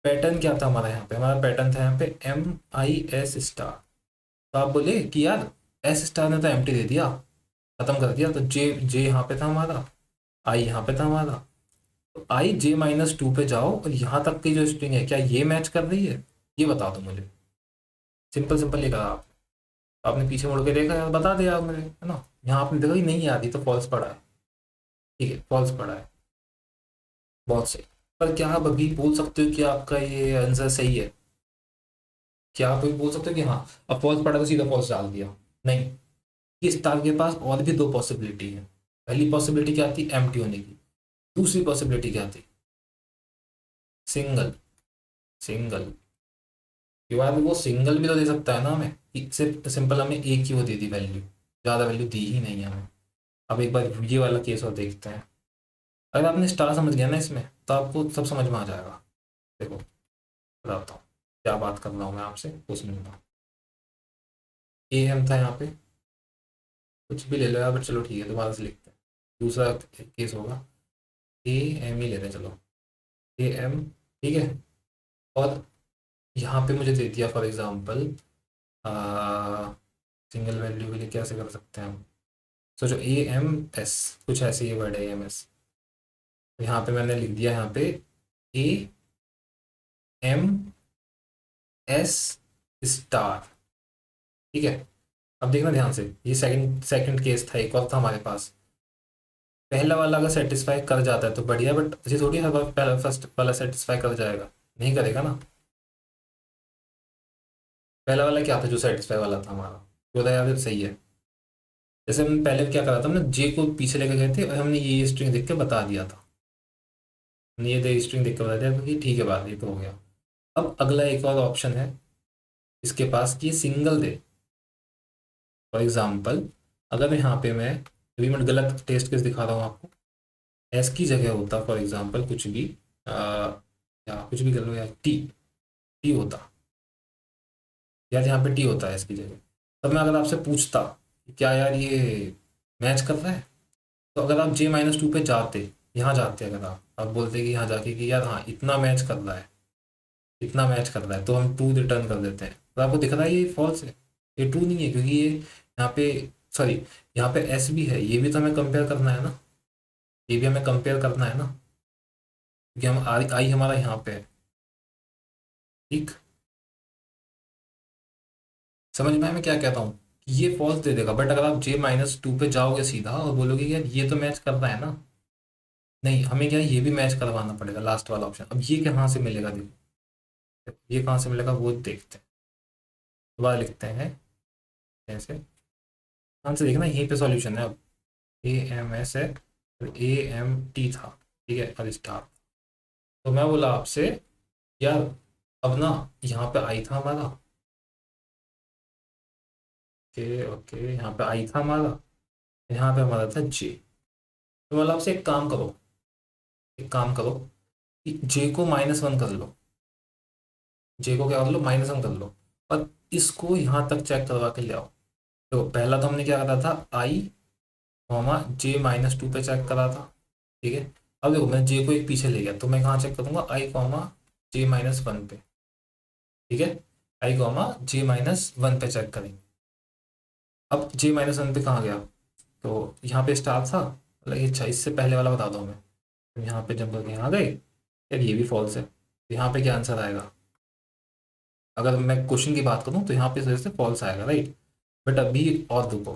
पैटर्न क्या था हमारा यहाँ पे? हमारा पैटर्न था यहाँ पे एम आई एस स्टार। तो आप बोले कि यार एस स्टार ने तो एम टी दे दिया, खत्म कर दिया, तो जे जे यहाँ पे था हमारा, आई यहाँ पे था हमारा। तो आई J-2 पे जाओ और यहाँ तक की जो स्ट्रिंग है क्या ये मैच कर रही है, ये बता दो मुझे। सिंपल सिंपल ये कहा आप। आपने पीछे मुड़ के देखा यार, बता दिया आप मुझे, है ना। यहाँ आपने देखा कि नहीं आती तो फॉल्स पड़ा है, ठीक है, फॉल्स पड़ा है, बहुत सही। पर क्या आप अभी बोल सकते हो कि आपका ये आंसर सही है? क्या आप अभी बोल सकते हो कि हाँ अब फॉल्स पड़ा तो सीधा फॉल्स डाल दिया? नहीं, इस स्टार के पास और भी दो पॉसिबिलिटी है। पहली पॉसिबिलिटी क्या थी? एम्प्टी होने की। दूसरी पॉसिबिलिटी क्या थी? सिंगल। सिंगल के बाद वो सिंगल भी तो दे सकता है ना हमें, कि सिर्फ सिंपल हमें एक ही वो दे दी वैल्यू, ज़्यादा वैल्यू दी ही नहीं है हमें। अब एक बार ये वाला केस और देखते हैं। अगर आपने स्टार समझ गया ना इसमें, तो आपको सब समझ में आ जाएगा। देखो बताता हूँ क्या बात कर रहा हूँ मैं आपसे, वो समझना। ए एम था यहाँ पे, कुछ भी ले लो यार, बट चलो ठीक है दोबारा से लिखते हैं। दूसरा केस होगा ए एम ही लेते हैं, चलो ए एम, ठीक है। और यहाँ पे मुझे दे दिया फॉर एग्जाम्पल, सिंगल वैल्यू के लिए कैसे कर सकते हैं हम? सोचो AMS, कुछ ऐसे ही वर्ड है AMS। यहाँ पे मैंने लिख दिया यहाँ पे AMS स्टार, ठीक है, अब देखना ध्यान से, ये सेकंड सेकंड केस था, एक और था हमारे पास। पहला वाला अगर सेटिस्फाई कर जाता है तो बढ़िया, बट ये थोड़ी हर बार पहला फर्स्ट वाला सेटिस्फाई कर जाएगा, नहीं करेगा ना। पहला वाला क्या था जो सेटिस्फाई वाला था हमारा, जो था याद है, सही है। जैसे हमने पहले क्या करा था, हमने जे को पीछे लेकर गए थे और हमने ये स्ट्रिंग देख के बता दिया था, हमने ये दे स्ट्रिंग देख के बता दिया था कि ठीक है बात, ये तो हो गया। अब अगला एक और ऑप्शन है इसके पास कि सिंगल दे। फॉर एग्जाम्पल अगर यहाँ पे मैं, अभी मैं गलत टेस्ट केस दिखा रहा हूँ आपको, एस की जगह होता फॉर एग्जाम्पल कुछ भी, या कुछ भी कर लो यार, टी, टी होता यार, यहाँ पे टी होता है इसकी जगह। तब मैं अगर आपसे पूछता कि क्या यार ये मैच कर रहा है, तो अगर आप J-2 पे जाते, यहाँ जाते अगर आप बोलते कि यहाँ जाके कि यार हाँ इतना मैच कर रहा है, इतना मैच कर रहा है, तो हम ट्रू रिटर्न कर देते हैं। तो आपको दिख रहा है ये फॉल्स है, ये ट्रू नहीं है, क्योंकि ये यहाँ पे, सॉरी, यहाँ पे एस भी है, ये भी तो हमें कंपेयर करना है ना, ये भी हमें कंपेयर करना है ना, क्योंकि हम आई हमारा यहाँ पे है। ठीक, समझ में आया मैं क्या कहता हूँ, ये फॉल्स दे देगा, बट अगर आप J-2 पे जाओगे सीधा और बोलोगे यार ये तो मैच कर रहा है ना, नहीं, हमें क्या है, ये भी मैच करवाना पड़ेगा, लास्ट वाला ऑप्शन। अब ये कहाँ से मिलेगा, देखो ये कहाँ से मिलेगा वो देखते हैं, दोबारा लिखते हैं ऐसे, ध्यान से देखना, यहीं पे सॉल्यूशन है। अब AMS है, AMT था, ठीक है, अब स्टार। तो मैं बोला आपसे यार, अब ना यहाँ पे आई था हमारा, ओके ओके, यहाँ पे आई था हमारा, यहाँ पे हमारा था जे। तो बोला आपसे एक काम करो, एक काम करो कि जे को -1 कर लो, जे को क्या कर लो, -1 कर लो, और इसको यहाँ तक चेक करवा के ले आओ। तो पहला तो हमने क्या करा था, आई J-2 पे चेक करा था, ठीक है। अब देखो मैं जे को एक पीछे ले गया, तो मैं कहाँ चेक करूँगा, I, J-1 पे, ठीक है, I, J-1 पे चेक करेंगे। अब J-1 पे कहाँ गया, तो यहाँ पे स्टार था, मतलब ये, अच्छा इससे पहले वाला बता दो हमें, तो यहाँ पे जब करके यहाँ गए, यार ये भी फॉल्स है, तो यहाँ पे क्या आंसर आएगा, अगर मैं क्वेश्चन की बात करूँ तो यहाँ पे से फॉल्स आएगा, राइट। बट अभी और रुको,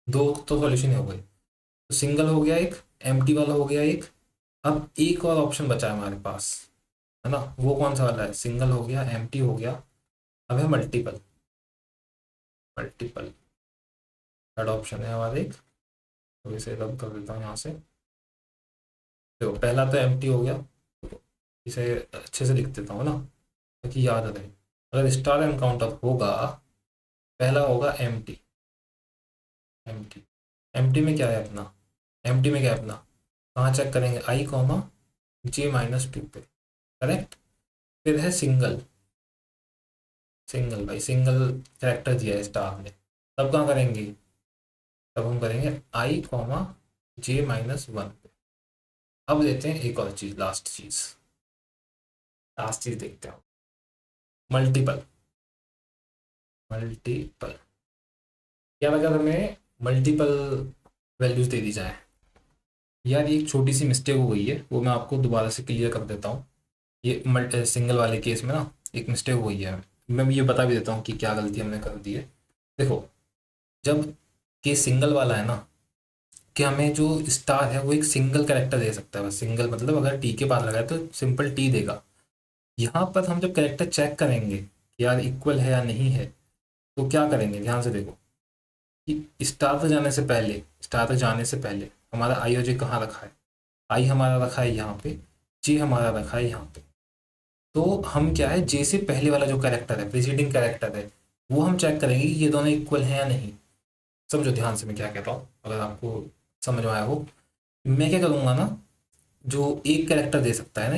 दो तो सॉल्यूशन हो गए, तो सिंगल हो गया एक, एम्प्टी वाला हो गया एक, अब एक और ऑप्शन बचा है हमारे पास, है ना, वो कौन सा वाला है, सिंगल हो गया, एम्प्टी हो गया, अब है मल्टीपल। मल्टीपल थर्ड ऑप्शन है हमारे एक, तो इसे रब कर देता हूँ यहाँ से। देखो पहला तो एम्प्टी हो गया, तो इसे अच्छे से लिख देता हूँ ना, ताकि याद रहे। अगर स्टार एनकाउंटर होगा, पहला होगा एम्प्टी, एम्प्टी, एम्प्टी में क्या है अपना, एम्प्टी में क्या है अपना, कहाँ चेक करेंगे, I, J-2 पे, करेक्ट। फिर है सिंगल, सिंगल भाई, सिंगल कैरेक्टर दिया है स्टार ने, तब कहाँ करेंगे, तब हम करेंगे I, J-1 पे। अब लेते हैं एक और चीज, लास्ट चीज, लास्ट चीज देखते हैं, मल्टीपल। मल्टीपल क्या, अगर हमें मल्टीपल वैल्यूज दे दी जाए, यार ये एक छोटी सी मिस्टेक हो गई है, वो मैं आपको दोबारा से क्लियर कर देता हूँ। ये सिंगल वाले केस में ना एक मिस्टेक हो गई है, मैं ये बता भी देता हूँ कि क्या गलती हमने कर दी है। देखो जब केस सिंगल वाला है ना, कि हमें जो स्टार है वो एक सिंगल कैरेक्टर दे सकता है, बस सिंगल मतलब अगर टी के पास लगाए तो सिंपल टी देगा। यहाँ पर हम जब कैरेक्टर चेक करेंगे कि यार इक्वल है या नहीं है, तो क्या करेंगे, ध्यान से देखो कि स्टार तक जाने से पहले, स्टार तक जाने से पहले हमारा आई और जे कहाँ रखा है, आई हमारा रखा है यहाँ पे, जे हमारा रखा है यहाँ पे। तो हम क्या है, जे से पहले वाला जो कैरेक्टर है, प्रीसीडिंग कैरेक्टर है, वो हम चेक करेंगे कि ये दोनों इक्वल हैं या नहीं। समझो ध्यान से मैं क्या कहता हूँ, अगर आपको समझ में आया हो। मैं क्या करूँगा ना, जो एक कैरेक्टर दे सकता है ना,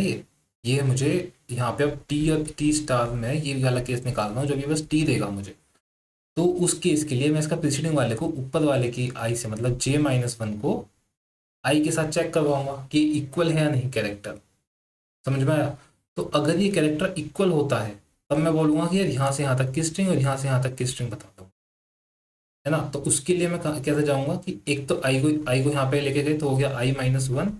ये मुझे यहाँ पे अब टी और टी स्टार में ये वाला केस निकाल रहा हूँ जब ये बस टी देगा मुझे, तो उस केस के लिए मैं इसका प्रीसीडिंग वाले को ऊपर वाले की आई से, मतलब J-1 को आई के साथ चेक करवाऊंगा कि इक्वल है या नहीं कैरेक्टर। समझ में आया। तो अगर ये कैरेक्टर इक्वल होता है, तब मैं बोलूंगा कि यार यहाँ से यहाँ तक की स्ट्रिंग और यहाँ से यहाँ तक की स्ट्रिंग बता दो, है ना। तो उसके लिए मैं कैसे जाऊंगा कि एक तो आई को यहाँ पे लेके गए तो हो गया I-1,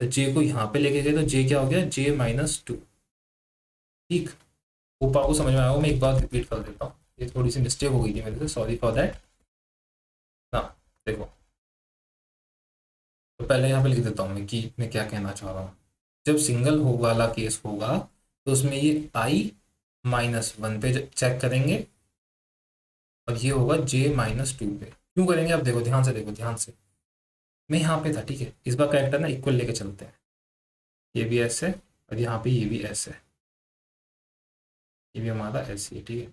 तो जे को यहाँ पे लेके गए तो जे क्या हो गया, J-2। ठीक, ऊपर को समझ में आया हो, मैं एक बार रिपीट कर देता हूँ, ये थोड़ी सी मिस्टेक हो गई थी मेरे से, सॉरी फॉर दैट ना। देखो, तो पहले यहाँ पे लिख देता हूँ मैं कि मैं क्या कहना चाह रहा हूँ। जब सिंगल हो वाला केस होगा तो उसमें ये i-1 पे चेक करेंगे और ये होगा j-2 पे। क्यों करेंगे आप देखो, ध्यान से देखो, ध्यान से। मैं यहाँ पे था, ठीक है, इस बार कैरेक्टर ना इक्वल लेके चलते हैं। ये भी ऐसे और यहाँ पे ये भी ऐसे, ये भी हमारा ऐसे है, ठीक है।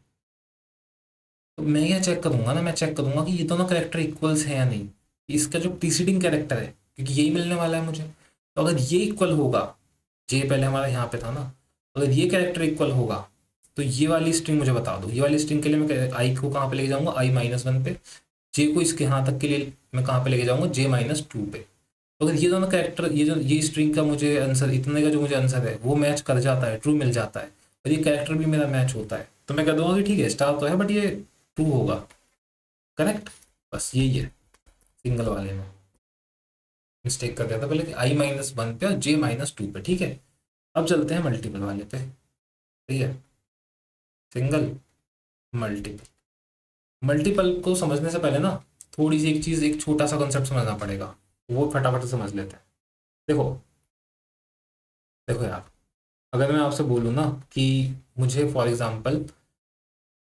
तो मैं क्या चेक करूंगा ना, मैं चेक करूंगा कि ये दोनों कैरेक्टर इक्वल्स हैं या नहीं, इसका जो प्रीसीडिंग कैरेक्टर है, क्योंकि यही मिलने वाला है मुझे। तो अगर ये इक्वल होगा, जे पहले हमारा यहाँ पे था ना, अगर ये कैरेक्टर इक्वल होगा तो ये वाली स्ट्रिंग मुझे बता दो। ये वाली स्ट्रिंग के लिए मैं आई को कहाँ पे लेके जाऊंगा, i-1 पे। जे को इसके यहाँ तक के लिए मैं कहाँ पे लेके जाऊंगा, j-2 पे। तो अगर ये दोनों कैरेक्टर, ये जो ये स्ट्रिंग का मुझे आंसर, इतने का जो मुझे आंसर है वो मैच कर जाता है, ट्रू मिल जाता है, और ये कैरेक्टर भी मेरा मैच होता है, तो मैं कह दूंगा कि ठीक है, स्टार तो है बट ये ट्रू होगा। करेक्ट, बस यही है। सिंगल वाले में मिस्टेक कर दिया था पहले, i-1 पे और j-2 पे, ठीक है। अब चलते हैं मल्टीपल वाले पे, ठीक है। Single, multiple. मल्टीपल को समझने से पहले ना थोड़ी सी एक चीज़, एक छोटा सा कॉन्सेप्ट समझना पड़ेगा, वो फटाफट से समझ लेते हैं। देखो, देखो यार, अगर मैं आपसे बोलूँ ना कि मुझे फॉर एग्जांपल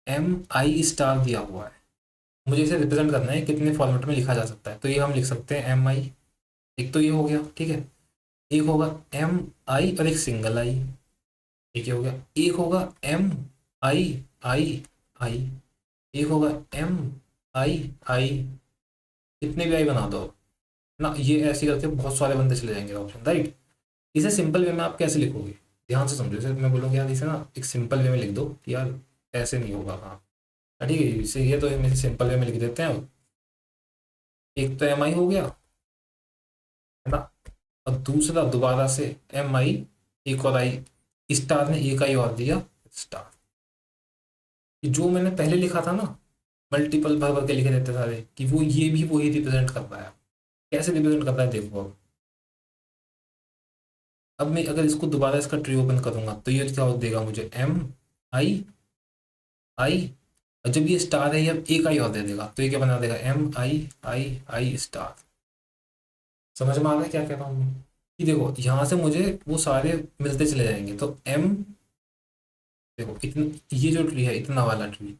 mi* दिया हुआ है, मुझे इसे रिप्रेजेंट करना है कितने फॉर्मेट में लिखा जा सकता है, तो ये हम लिख सकते हैं mi। एक तो ये हो गया, ठीक है। एक होगा mi और एक सिंगल आई, एक ये हो गया। एक होगा mi, एक होगा mi, कितने भी आई बना दो ना, ये ऐसे करके बहुत सारे बंदे चले जाएंगे ऑप्शन, राइट। इसे सिंपल वे में आप कैसे लिखोगे, ध्यान से समझो। जैसे मैं बोलूँगा यार इसे ना एक सिंपल वे में लिख दो कि यार ऐसे नहीं होगा, हाँ ठीक है, इसे ये तो हम सिंपल वे में लिख देते हैं। एक तो mi हो गया, है ना, और दूसरा दोबारा से mi, एक और आई, स्टार ने एक आई और दिया, स्टार। जो मैंने पहले लिखा था ना, मल्टीपल भर भर के लिखे देते सारे, कि वो ये भी वही रिप्रेजेंट कर रहा है। कैसे रिप्रेजेंट कर रहा है देखो। अब मैं अगर इसको दोबारा इसका ट्री ओपन करूंगा तो ये क्या देगा मुझे, mi, और जब ये स्टार है, ये अब एक आई और दे देगा, तो ये क्या बना देगा, mi, स्टार। समझ में आ रहा है क्या कह रहा हूँ मैं? कि देखो यहाँ से मुझे वो सारे मिलते चले जाएंगे, तो m, देखो इतना, ये जो ट्री है, इतना वाला ट्री,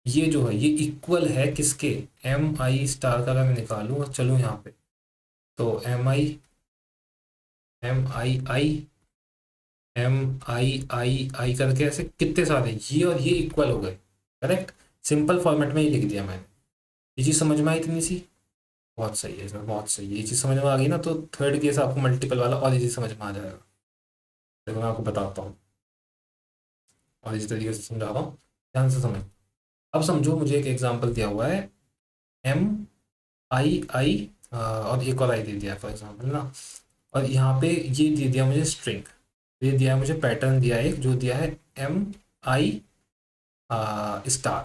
ये जो है ये इक्वल है किसके, mi* का अगर मैं निकालूँ और चलूँ यहाँ पे, तो mi करके ऐसे कितने सारे, ये और ये इक्वल हो गए। करेक्ट, सिंपल फॉर्मेट में ही लिख दिया मैंने। ये चीज़ समझ में आई इतनी सी, बहुत सही है इसमें, बहुत सही है। ये चीज़ समझ में आ गई ना, तो थर्ड केस आपको मल्टीपल वाला और इजी समझ में आ जाएगा। देखो मैं आपको बताता हूँ और इसी तरीके से समझा रहा हूँ, ध्यान से समझ। अब समझो मुझे एक एग्जांपल दिया हुआ है, mi, और एक और आई दे दिया है फॉर एग्जांपल ना, और यहाँ पे ये दे दिया मुझे स्ट्रिंग, ये दिया है मुझे पैटर्न, दिया है एक जो दिया है mi, स्टार,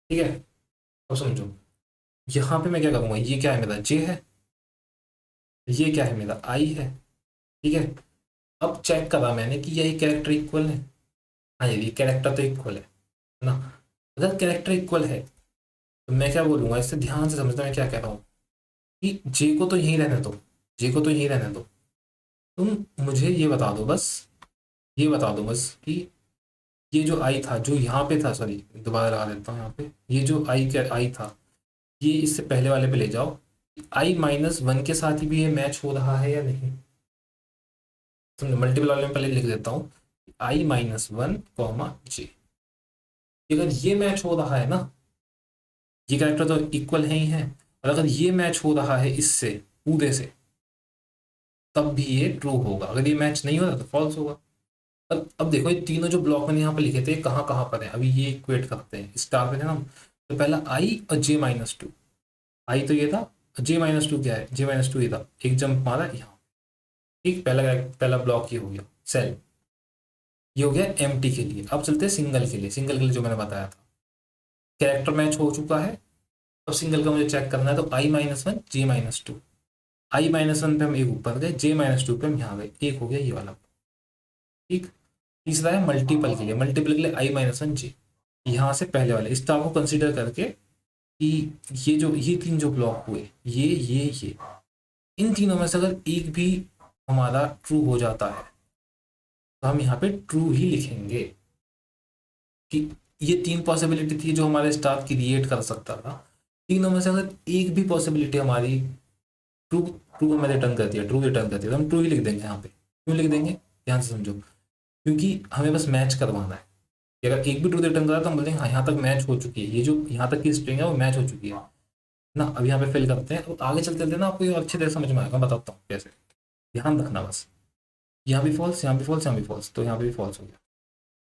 ठीक है। अब समझो यहाँ पे मैं क्या करूँगा, ये क्या है मेरा, जे है, ये क्या है मेरा, आई है, ठीक है। अब चेक करा मैंने कि यही कैरेक्टर इक्वल है, हाँ ये कैरेक्टर तो इक्वल है ना। अगर कैरेक्टर इक्वल है तो मैं क्या बोलूँगा, इससे ध्यान से समझना मैं क्या कह रहा हूँ, कि जे को तो यहीं रहने दो, जे को तो यहीं रहने दो, तुम मुझे ये बता दो बस, ये बता दो बस कि ये जो आई था, जो यहाँ पे था, सॉरी दोबारा लगा देता हूँ यहाँ पे, ये जो आई क्या आई था, ये इससे पहले वाले पे ले जाओ, i-1 के साथ ही भी ये मैच हो रहा है या नहीं। समझो, मल्टीपल वाले में पहले लिख देता हूँ, i-1 कॉमा जे, अगर ये मैच हो रहा है ना, ये कैरेक्टर तो इक्वल है ही है, और अगर ये मैच हो रहा है इससे पूरे से, तब भी ये ट्रू होगा। अगर ये मैच नहीं हो रहा तो फॉल्स होगा। अब देखो ये तीनों जो ब्लॉक मैंने यहाँ पे लिखे थे कहाँ कहाँ पर है, अभी ये इक्वेट करते हैं, स्टार पे थे ना। तो पहला आई और j-2, आई तो ये था, j-2 क्या है, j-2 ये था, एक जंप मारा यहाँ, ठीक। पहला पहला ब्लॉक ये हो गया, सेल ये हो गया एम्प्टी के लिए। अब चलते हैं सिंगल के लिए, सिंगल के लिए जो मैंने बताया था, कैरेक्टर मैच हो चुका है, अब सिंगल का मुझे चेक करना है, तो i-1, j-2, i-1 पे हम एक ऊपर गए, j-2 पे हम यहाँ गए, एक हो गया ये वाला, ठीक। तीसरा है मल्टीपल के लिए, मल्टीपल के लिए i-1 j, यहाँ से पहले वाले स्टार को कंसीडर करके कि ये तीन जो ब्लॉक हुए, ये इन तीनों में से अगर एक भी हमारा ट्रू हो जाता है तो हम यहाँ पे ट्रू ही लिखेंगे कि ये तीन पॉसिबिलिटी थी जो हमारे स्टार क्रिएट कर सकता था। तीनों में से अगर एक भी पॉसिबिलिटी हमारी ट्रू ट्रू हमें रिटर्न करती है, ट्रू रिटर्न करती है, तो हम ट्रू ही लिख देंगे यहाँ पे। क्यों लिख देंगे, ध्यान से समझो, क्योंकि हमें बस मैच करवाना है कि अगर एक भी ट्रू रिटर्न करा तो हम बोलेंगे हाँ यहाँ तक मैच हो चुकी है, ये जो यहाँ तक की स्ट्रिंग है वो मैच हो चुकी है ना। अब यहाँ पे फिल करते हैं, तो आगे चलते चलते ना आपको ये अच्छी तरह समझ में आएगा, बताता हूँ कैसे। ध्यान रखना बस, यहाँ भी फॉल्स, यहाँ भी फॉल्स, यहाँ भी फॉल्स, तो यहाँ पे भी फॉल्स हो गया।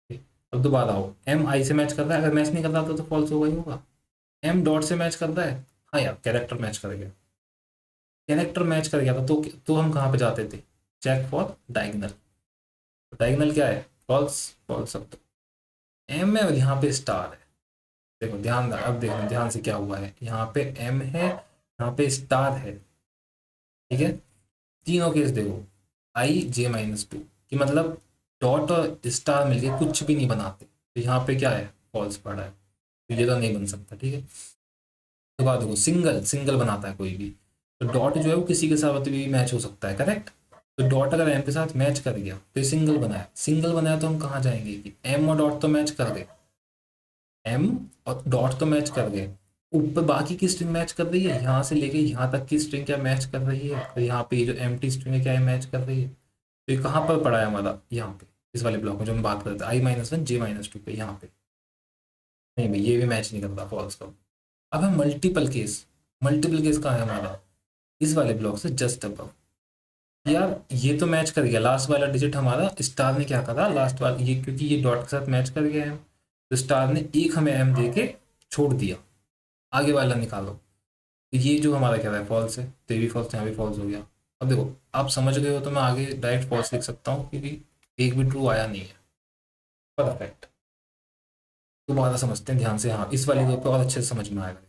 ठीक। अब दोबारा आओ, एम आई से मैच कर रहा है, अगर मैच नहीं कर रहा तो फॉल्स होगा ही होगा। एम डॉट से मैच कर रहा है, हाँ यार कैरेक्टर मैच कर गया, कैरेक्टर मैच कर गया था, तो हम कहाँ पे जाते थे, चेक फॉर डायगनल। डायगनल क्या है, फॉल्स, फॉल्स। अब तो एम है और यहाँ पे स्टार है। देखो ध्यान, अब देखो ध्यान से क्या हुआ है, यहाँ पे एम है, यहाँ पे स्टार है, ठीक है। तीनों केस देखो, आई जे माइनस टू कि मतलब डॉट और स्टार मिलके कुछ भी नहीं बनाते, तो यहाँ पे क्या है, फॉल्स पड़ा है, तो ये तो नहीं बन सकता, ठीक है। तो बात देखो, सिंगल सिंगल बनाता है कोई भी, तो डॉट जो है वो किसी के साथ भी मैच हो सकता है, करेक्ट। तो डॉट अगर एम के साथ मैच कर गया तो ये सिंगल बनाया, सिंगल बनाया तो हम कहाँ जाएंगे कि एम और डॉट तो मैच कर गए, एम और डॉट तो मैच कर गए, ऊपर बाकी की स्ट्रिंग मैच कर रही है, यहाँ से लेके यहाँ तक की स्ट्रिंग क्या मैच कर रही है, और यहाँ पे ये जो एम्प्टी स्ट्रिंग है क्या है मैच कर रही है। तो ये कहाँ पर पड़ा है हमारा, यहाँ पे इस वाले ब्लॉक में जो हम बात करते थे, आई माइनस वन जे माइनस टू पे, यहाँ पे नहीं भाई ये भी मैच नहीं करता, फॉल्स का। अब है मल्टीपल केस, मल्टीपल केस कहाँ है हमारा, इस वाले ब्लॉक से जस्ट अबव। यार ये तो मैच कर गया, लास्ट वाला डिजिट हमारा स्टार ने क्या करा, लास्ट वाला ये क्योंकि ये डॉट के साथ मैच कर गया है, तो स्टार ने एक हमें एम दे के छोड़ दिया, आगे वाला निकालो। तो ये जो हमारा क्या है, फॉल्स है, तो ये भी फॉल्स, यहाँ भी फॉल्स हो गया। अब देखो आप समझ गए हो तो मैं आगे डायरेक्ट फॉल्स लिख सकता हूँ क्योंकि एक भी ट्रू आया नहीं है। परफेक्ट, दोबारा समझते हैं ध्यान से, हाँ इस वाली को और अच्छे से समझ में आएगा।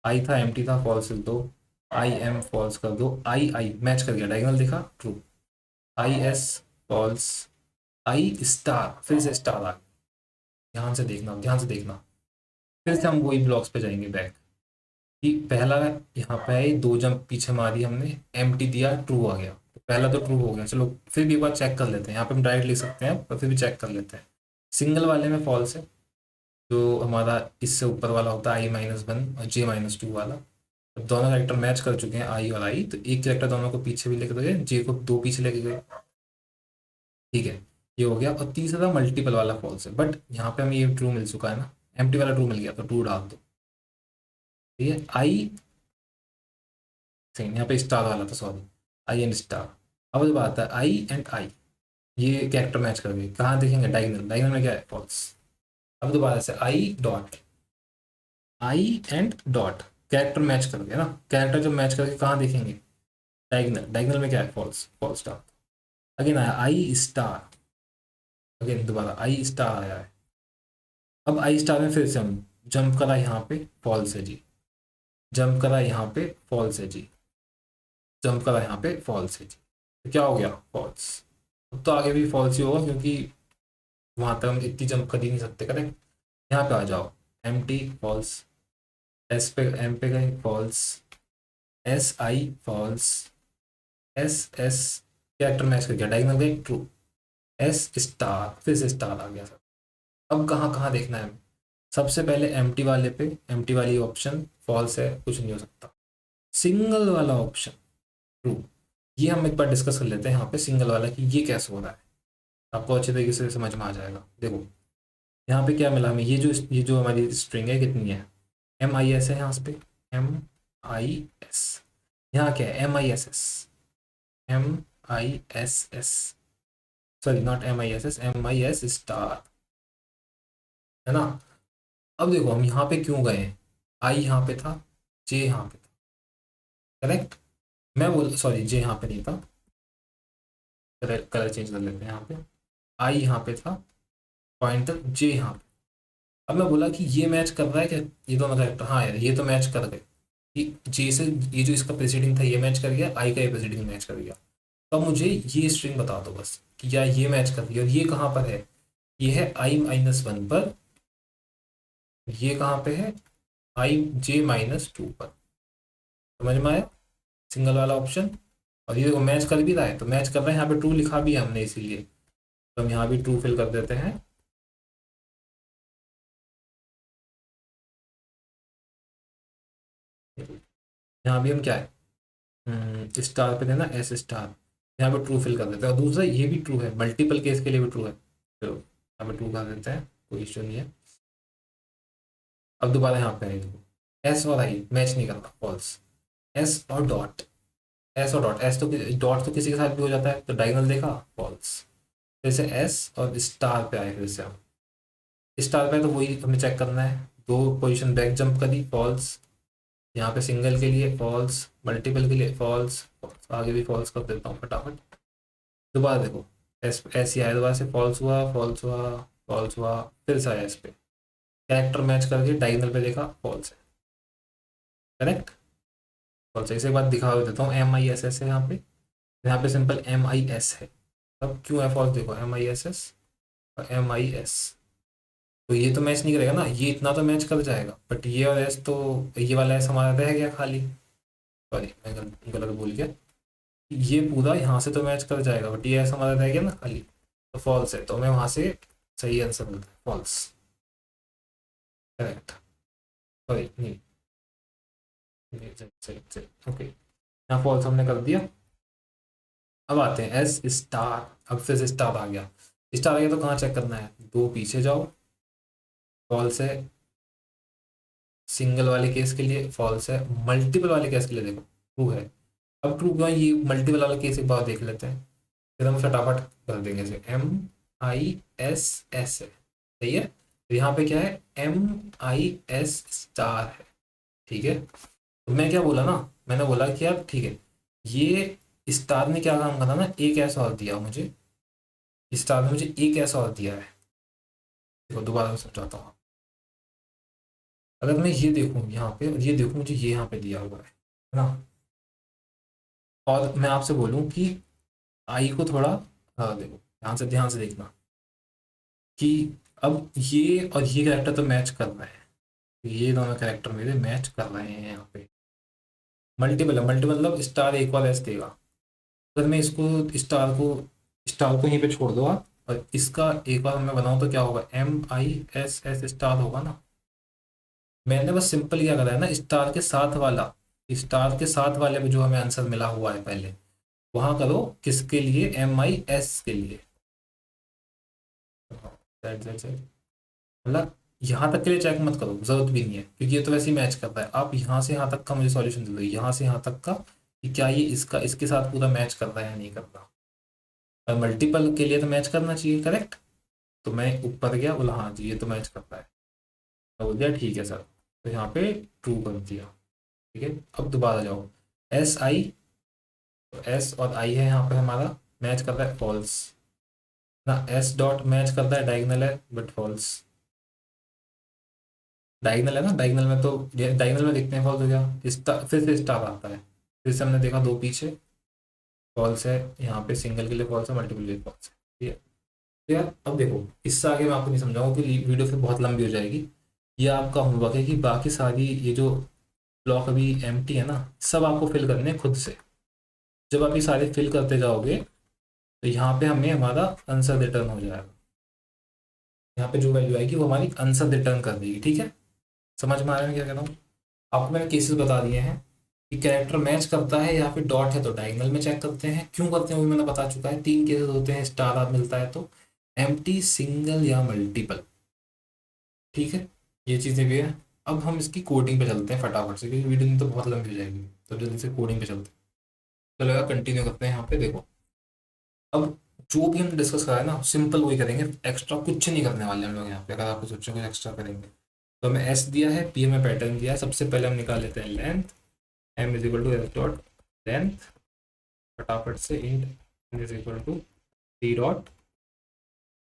आई था, एम था, फॉल्स लिख दो, आई एम फॉल्स कर दो, आई आई मैच कर गया, डायगोनल दिखा true, I S false, I star फिर से स्टार आ गया। ध्यान से देखना, ध्यान से देखना, फिर से हम वही ब्लॉक्स पे जाएंगे बैक कि पहला यहाँ पे है, दो जंप पीछे मारी हमने, एम दिया, ट्रू आ गया, तो पहला तो ट्रू हो गया। चलो फिर भी एक बार चेक कर लेते हैं, यहाँ पे हम डायरेक्ट लिख सकते हैं पर फिर भी चेक कर लेते हैं। सिंगल वाले में फॉल्स है, जो हमारा इससे ऊपर वाला होता है आई माइनस वन और जे माइनस टू वाला। अब दोनों कैरेक्टर मैच कर चुके हैं आई और आई, तो एक कैरेक्टर दोनों को पीछे भी लेके गए, जे को दो पीछे लेके गए, ठीक है। ये हो गया, और तीसरा मल्टीपल वाला फॉल्स है, बट यहाँ पे हमें ये ट्रू मिल चुका है ना, एम्प्टी वाला ट्रू मिल गया, तो ट्रू डाल दो, ठीक है। आई सेम यहाँ पे स्टार वाला था, सॉरी, आई एंड स्टार। अब जब आता है आई एंड आई, ये कैरेक्टर मैच कर गए, कहाँ देखेंगे, डायगोनल, डायगोनल में क्या है, फॉल्स। अब दोबारा से I dot, I and dot, character match कर गया ना, कैरेक्टर जब मैच करके कहाँ देखेंगे, डायगोनल, डायगोनल में क्या है, फॉल्स, फॉल्स डाल। अगेन आया आई स्टार, अगेन दोबारा आई स्टार आया है। अब आई स्टार में फिर से हम जंप करा, यहाँ पे फॉल्स है जी, जंप करा यहाँ पे फॉल्स है जी, जंप करा यहाँ पे फॉल्स है जी, तो क्या हो गया, फॉल्स। अब तो आगे भी फॉल्स ही होगा क्योंकि वहां तक हम इतनी जंप कर ही नहीं सकते, करेक्ट। यहाँ पे आ जाओ, एम टी फॉल्स, एस पे एम पे गए false, S I false, S S character match कर गया, डायगोनल गए ट्रू, एस स्टार फिर से स्टार आ गया सर। अब कहाँ कहाँ देखना है, सबसे पहले एम टी वाले पे, एम टी वाली ऑप्शन फॉल्स है, कुछ नहीं हो सकता। सिंगल वाला ऑप्शन ट्रू, ये हम एक बार डिस्कस कर लेते हैं यहाँ पे, सिंगल वाला कि ये कैसे हो रहा है, आपको अच्छे तरीके से समझ में आ जाएगा। देखो यहाँ पे क्या मिला हमें, ये जो हमारी स्ट्रिंग है कितनी है, एम आई एस है, यहाँ पे एम आई एस, यहाँ क्या है, M I S S, M I S S, sorry not M I S S, M I S star, है ना। अब देखो हम यहाँ पे क्यों गए, आई यहाँ पे था, जे यहाँ पे था, करेक्ट। मैं बोल सॉरी जे यहाँ पे नहीं था, कलर चेंज कर लेते हैं, यहाँ पे आई यहाँ पे था, पॉइंटर जे यहाँ पे। अब मैं बोला कि ये मैच कर रहा है क्या, ये दोनों कैरेक्टर, हाँ यार ये तो मैच कर गए, कि जे से ये जो इसका प्रेसिडिंग था ये मैच कर गया, आई का ये प्रेसिडिंग मैच कर गया। तो अब मुझे ये स्ट्रिंग बता दो बस कि या ये मैच कर रही है, और ये कहाँ पर है, ये है आई माइनस वन पर, ये कहाँ पे है, i j-2 पर। समझ में आया, सिंगल वाला ऑप्शन। और ये देखो मैच कर भी रहा है, तो मैच कर रहे हैं, यहाँ पे ट्रू लिखा भी है हमने इसीलिए, तो हम यहाँ भी ट्रू फिल कर देते हैं। यहाँ भी हम क्या है, स्टार पे देना एस स्टार, यहाँ पे ट्रू फिल कर देते हैं। और दूसरा ये भी ट्रू है, मल्टीपल केस के लिए भी ट्रू है, चलो यहाँ पे ट्रू कर देते हैं, कोई इश्यू नहीं है। अब दोबारा यहाँ पे है देखो, एस और आई मैच नहीं करता, फॉल्स। एस और डॉट, एस और डॉट, एस तो डॉट तो किसी के साथ भी हो जाता है, तो डायगोनल देखा, फॉल्स। फिर से एस और स्टार पे आए, फिर से हम स्टार पे, तो वही हमें चेक करना है, दो पोजीशन बैक जंप करी, फॉल्स। यहाँ पे सिंगल के लिए फॉल्स, मल्टीपल के लिए फॉल्स, आगे भी फॉल्स कर देता हूँ फटाफट। दोबारा देखो, एस एस ही आया, दोबारा से फॉल्स हुआ, फॉल्स हुआ, फॉल्स हुआ, फिर से आया एस पे, कैरेक्टर मैच करके डायगोनल पे देखा, फॉल्स है, करेक्ट, फॉल्स है। इसे एक बात दिखा देता हूँ, MISS है यहाँ पे सिंपल MIS है, अब क्यों है फॉल्स, देखो MISS और MIS, तो ये तो मैच नहीं करेगा ना, ये इतना तो मैच कर जाएगा, बट ये और एस तो, ये वाला एस हमारा रह गया खाली, सॉरी मैं गलत बोल गया, ये पूरा यहाँ से तो मैच कर जाएगा, बट ये एस हमारा रह गया ना खाली, तो फॉल्स है, तो हमें वहाँ से सही आंसर मिलता है, फॉल्स, करेक्ट, सॉरी नहीं, सही सही सही, ओके, यहाँ फॉल्स हमने कर दिया। अब आते हैं एस स्टार, अब फिर से स्टार आ गया, स्टार आ गया तो कहाँ चेक करना है, दो पीछे जाओ, फॉल्स है, सिंगल वाले केस के लिए फॉल्स है, मल्टीपल वाले केस के लिए देखो ट्रू है। अब ट्रू क्यों है, ये मल्टीपल वाला केस एक बार देख लेते हैं, फिर हम फटाफट कर देंगे इसे, MISS है, सही है, तो यहाँ पे क्या है, MIS स्टार है, ठीक है। तो मैं क्या बोला ना, मैंने बोला कि यार ठीक है, ये स्टार ने क्या काम करा ना, एक ऐसा और दिया मुझे, स्टार ने मुझे एक ऐसा और दिया है, देखो दोबारा मैं समझाता हूँ। अगर मैं ये देखूँ यहाँ पे, और ये देखूँ मुझे ये यहाँ पे दिया हुआ है ना, और मैं आपसे बोलूँ कि आई को थोड़ा, हाँ देखो ध्यान से देखना कि अब ये और ये कैरेक्टर तो मैच कर रहे हैं, ये दोनों कैरेक्टर मेरे मैच कर रहे हैं यहाँ पे, मल्टीपल है, मल्टीपल मतलब स्टार एक बार ऐसे देगा, अगर मैं इसको स्टार को यहीं पे छोड़ दूंगा, और इसका एक बार मैं बनाऊँ तो क्या होगा, MISS स्टार होगा ना। मैंने बस सिंपल क्या करा है ना, स्टार के साथ वाला, स्टार के साथ वाले में जो हमें आंसर मिला हुआ है पहले, वहां करो किसके लिए, MIS के लिए, मतलब यहाँ तक के लिए चेक मत करो, जरूरत भी नहीं है, क्योंकि ये तो वैसे ही मैच करता है। आप यहाँ से यहाँ तक का मुझे सॉल्यूशन दे दो, यहाँ से यहाँ तक का, कि क्या ये इसका इसके साथ पूरा मैच कर रहा है या नहीं कर रहा, और मल्टीपल के लिए तो मैच करना चाहिए, करेक्ट। तो मैं ऊपर गया, बोला हाँ जी ये तो मैच करता है, तो बोल दिया ठीक है सर, तो यहाँ पे ट्रू कर दिया, ठीक है। अब दोबारा जाओ, SI, तो एस और आई है यहाँ पे हमारा, मैच कर रहा है, फॉल्स ना, एस डॉट मैच करता है, डायगनल है बट फॉल्स, डायगनल है ना, डायगनल में तो, डायगनल में देखते हैं फॉल्स हो गया, फिर से स्टार आता है, फिर से हमने देखा दो पीछे, फॉल्स है, यहाँ पे सिंगल के लिए फॉल्स है, मल्टीपल के लिए फॉल्स है, ठीक है। तो यार अब देखो, इससे आगे मैं आपको नहीं समझाऊंगा कि वीडियो फिर बहुत लंबी हो जाएगी। ये आपका होमवर्क है कि बाकी सारी ये जो ब्लॉक अभी एम्प्टी है ना, सब आपको फिल करने हैं खुद से। जब आप ये सारे फिल करते जाओगे, तो यहाँ पे हमें हमारा आंसर रिटर्न हो जाएगा, यहाँ पे जो वैल्यू आएगी वो हमारी आंसर रिटर्न कर देगी, ठीक है। समझ में आ रहा है क्या कह रहा हूँ, आपको मैंने केसेस बता दिए हैं कि कैरेक्टर मैच करता है या फिर डॉट है तो डायगोनल में चेक करते हैं, क्यों करते हैं वो भी मैंने बता चुका है, तीन केसेस होते हैं, स्टार मिलता है तो, एम्प्टी, सिंगल या मल्टीपल, ठीक है, ये चीज़ें भी है। अब हम इसकी कोडिंग पे चलते हैं फटाफट से, क्योंकि वीडियो तो बहुत लंबी हो जाएगी, तो जल्दी से कोडिंग पे चलते हैं। चलो कंटिन्यू करते हैं यहाँ पे, देखो अब जो भी हम डिस्कस करा है ना, सिंपल वही करेंगे, एक्स्ट्रा कुछ नहीं करने वाले हम लोग यहाँ पे, अगर आप सोचो कुछ एक्स्ट्रा करेंगे। तो हमें एस दिया है, पी हमें पैटर्न दिया है, सबसे पहले हम निकाल लेते हैं length, M is equal to S dot length, फटाफट से int N is equal to T dot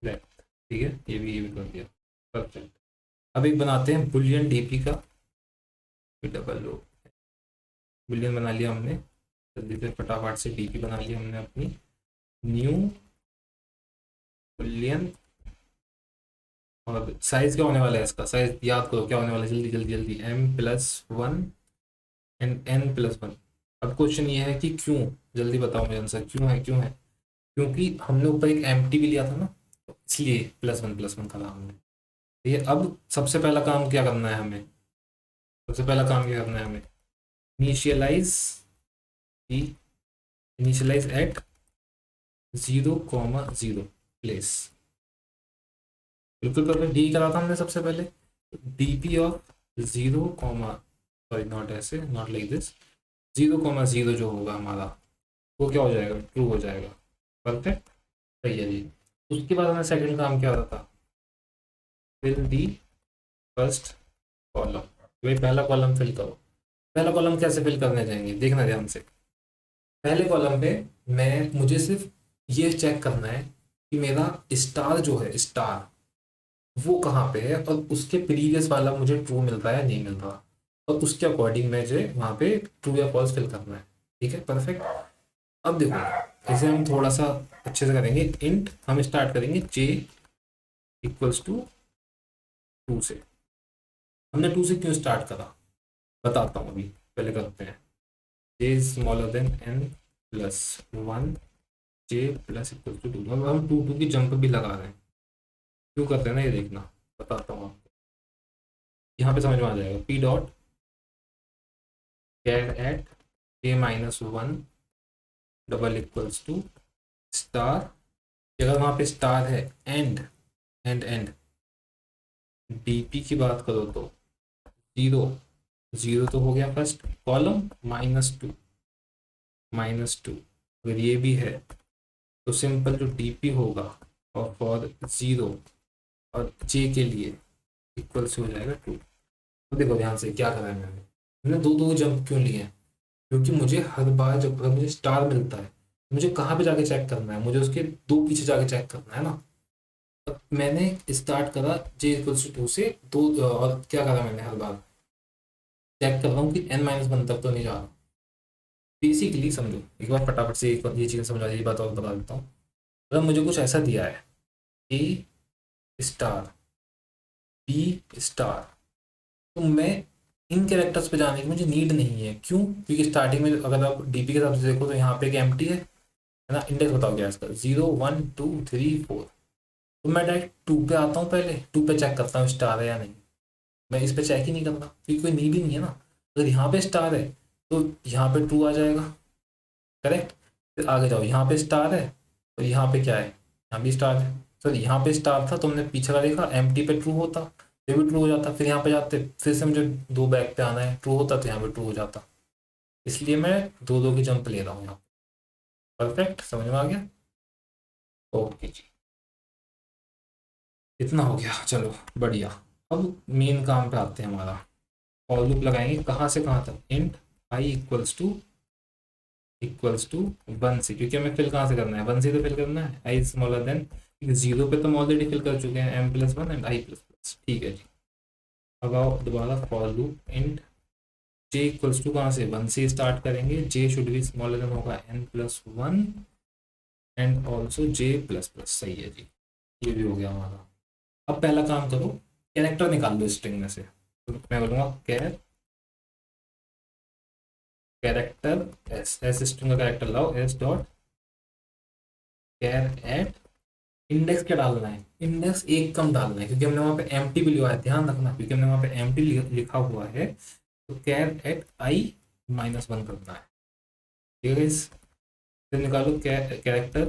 length, ठीक है, ये भी कर दिया, परफेक्ट। अब एक बनाते हैं बुलियन डीपी का, डबल लो, बुलियन बना लिया हमने, जल्दी से फटाफट से डीपी बना लिया हमने अपनी, न्यू बुलियन और साइज क्या होने वाला है इसका, साइज याद करो क्या होने वाला है, जल्दी जल्दी जल्दी, m+1 एंड n+1। अब क्वेश्चन ये है कि क्यों, जल्दी बताओ मुझे आंसर, क्यों है, क्यों है? क्योंकि हमने ऊपर एक एम्प्टी भी लिया था ना, तो इसलिए +1 करा हमने। ये अब सबसे पहला काम क्या करना है हमें, सबसे पहला काम क्या करना है हमें, इनिशियलाइज की, इनिशियलाइज एट 0,0 प्लेस। बिल्कुल परफेक्ट, डी करा था हमने सबसे पहले, डीपी ऑफ 0, सॉरी नॉट ऐसे, नॉट लाइक दिस, 0,0 जो होगा हमारा वो क्या हो जाएगा, ट्रू हो जाएगा। परफेक्ट, सही है जी। उसके बाद हमें सेकंड काम क्या होता था, फिल दी फर्स्ट कॉलम। भाई पहला कॉलम फिल करो। पहला कॉलम कैसे फिल करने जाएंगे, देखना ध्यान से। पहले कॉलम पे मुझे सिर्फ ये चेक करना है कि मेरा स्टार जो है, स्टार वो कहाँ पे है, और उसके प्रीवियस वाला मुझे ट्रू मिल रहा है या नहीं मिल रहा, और उसके अकॉर्डिंग मुझे वहाँ पे ट्रू या फॉल्स फिल करना है। ठीक है, परफेक्ट। अब देखो इसे हम थोड़ा सा अच्छे से करेंगे। इंट हम स्टार्ट करेंगे j = 2 से। हमने 2 से क्यों स्टार्ट करा बताता हूँ अभी, पहले करते हैं। j n+1 j+=2। अब हम 2 की जंप भी लगा रहे हैं, क्यों करते हैं ना ये देखना, बताता हूँ आपको, यहाँ पे समझ में आ जाएगा। p dot char at j-1 =, star, अगर वहाँ पे स्टार है, एंड डीपी की बात करो तो 0 0 तो हो गया फर्स्ट कॉलम, -2 अगर ये भी है तो सिंपल जो डीपी होगा और फॉर 0 और जे के लिए इक्वल से हो जाएगा 2। तो देखो ध्यान से क्या करा है मैंने दो जंप क्यों लिए हैं, क्योंकि मुझे हर बार जब अगर मुझे स्टार मिलता है मुझे कहाँ पे जाके चेक करना है, मुझे उसके दो पीछे जाके चेक करना है ना। अब मैंने स्टार्ट करा j = 2 से, दो और क्या करा मैंने, हर बार चेक कर रहा हूँ कि n-1 तक तो नहीं जा रहा। बेसिकली समझो एक बार फटाफट से, ये चीज़ समझा, ये बात और बता देता हूँ। अगर मुझे कुछ ऐसा दिया है a स्टार b स्टार, तो मैं इन कैरेक्टर्स पे जाने की मुझे नीड नहीं है। क्यों? क्योंकि स्टार्टिंग में अगर आप डीपी के हिसाब से देखो तो यहाँ पे एक एम्प्टी है ना। इंडेक्स बताओ क्या है इसका, 0 1 2 3 4। तो मैं डायरेक्ट 2 पे आता हूँ, पहले 2 पे चेक करता हूँ स्टार है या नहीं। मैं इस पे चेक ही नहीं करता क्योंकि कोई नीड ही नहीं है ना। अगर यहाँ पे स्टार है तो यहाँ पे ट्रू आ जाएगा, करेक्ट। फिर आगे जाओ, यहाँ पे स्टार है और यहाँ पे क्या है, यहाँ भी स्टार है। सर यहाँ पे स्टार था तो हमने पीछे का देखा, एम्प्टी पे ट्रू होता, फिर भी ट्रू हो जाता। फिर यहाँ पे जाते, फिर से मुझे दो बैक पे आना है, ट्रू होता तो यहाँ पे ट्रू हो जाता। इसलिए मैं दो दो की जंप ले रहा हूँ यहाँ। परफेक्ट, समझ में आ गया? ओके जी, इतना हो गया, चलो बढ़िया। अब मेन काम पे आते हैं हमारा। फॉर लूप लगाएंगे कहाँ से कहाँ तक, इंट आई इक्वल्स टू 1 से, क्योंकि हमें फिल कहाँ से करना है, 1 से तो फिल करना है, आई स्मॉलर देन 0 पे तो हम ऑलरेडी फिल कर चुके हैं, m+1 एंड i++। ठीक है जी। अब आओ दोबारा फॉर लूप, इंट j कहाँ से, 1 से स्टार्ट करेंगे, j should be smaller than होगा n+1 एंड ऑल्सो j++। सही है जी, ये भी हो गया हमारा। अब पहला काम करो, कैरेक्टर निकाल लो स्ट्रिंग में से। तो मैं बोलूँगा कैरेक्टर एस स्ट्रिंग का कैरेक्टर लाओ, S dot char at, index क्या डालना है, इंडेक्स एक कम डालना है क्योंकि हमने वहाँ पे एम्प्टी भी लिया है, ध्यान रखना, क्योंकि हमने वहाँ पे एम्प्टी लिखा हुआ है। तो कैर एट i-1 करना है। ठीक है इस, फिर निकालो कैरेक्टर,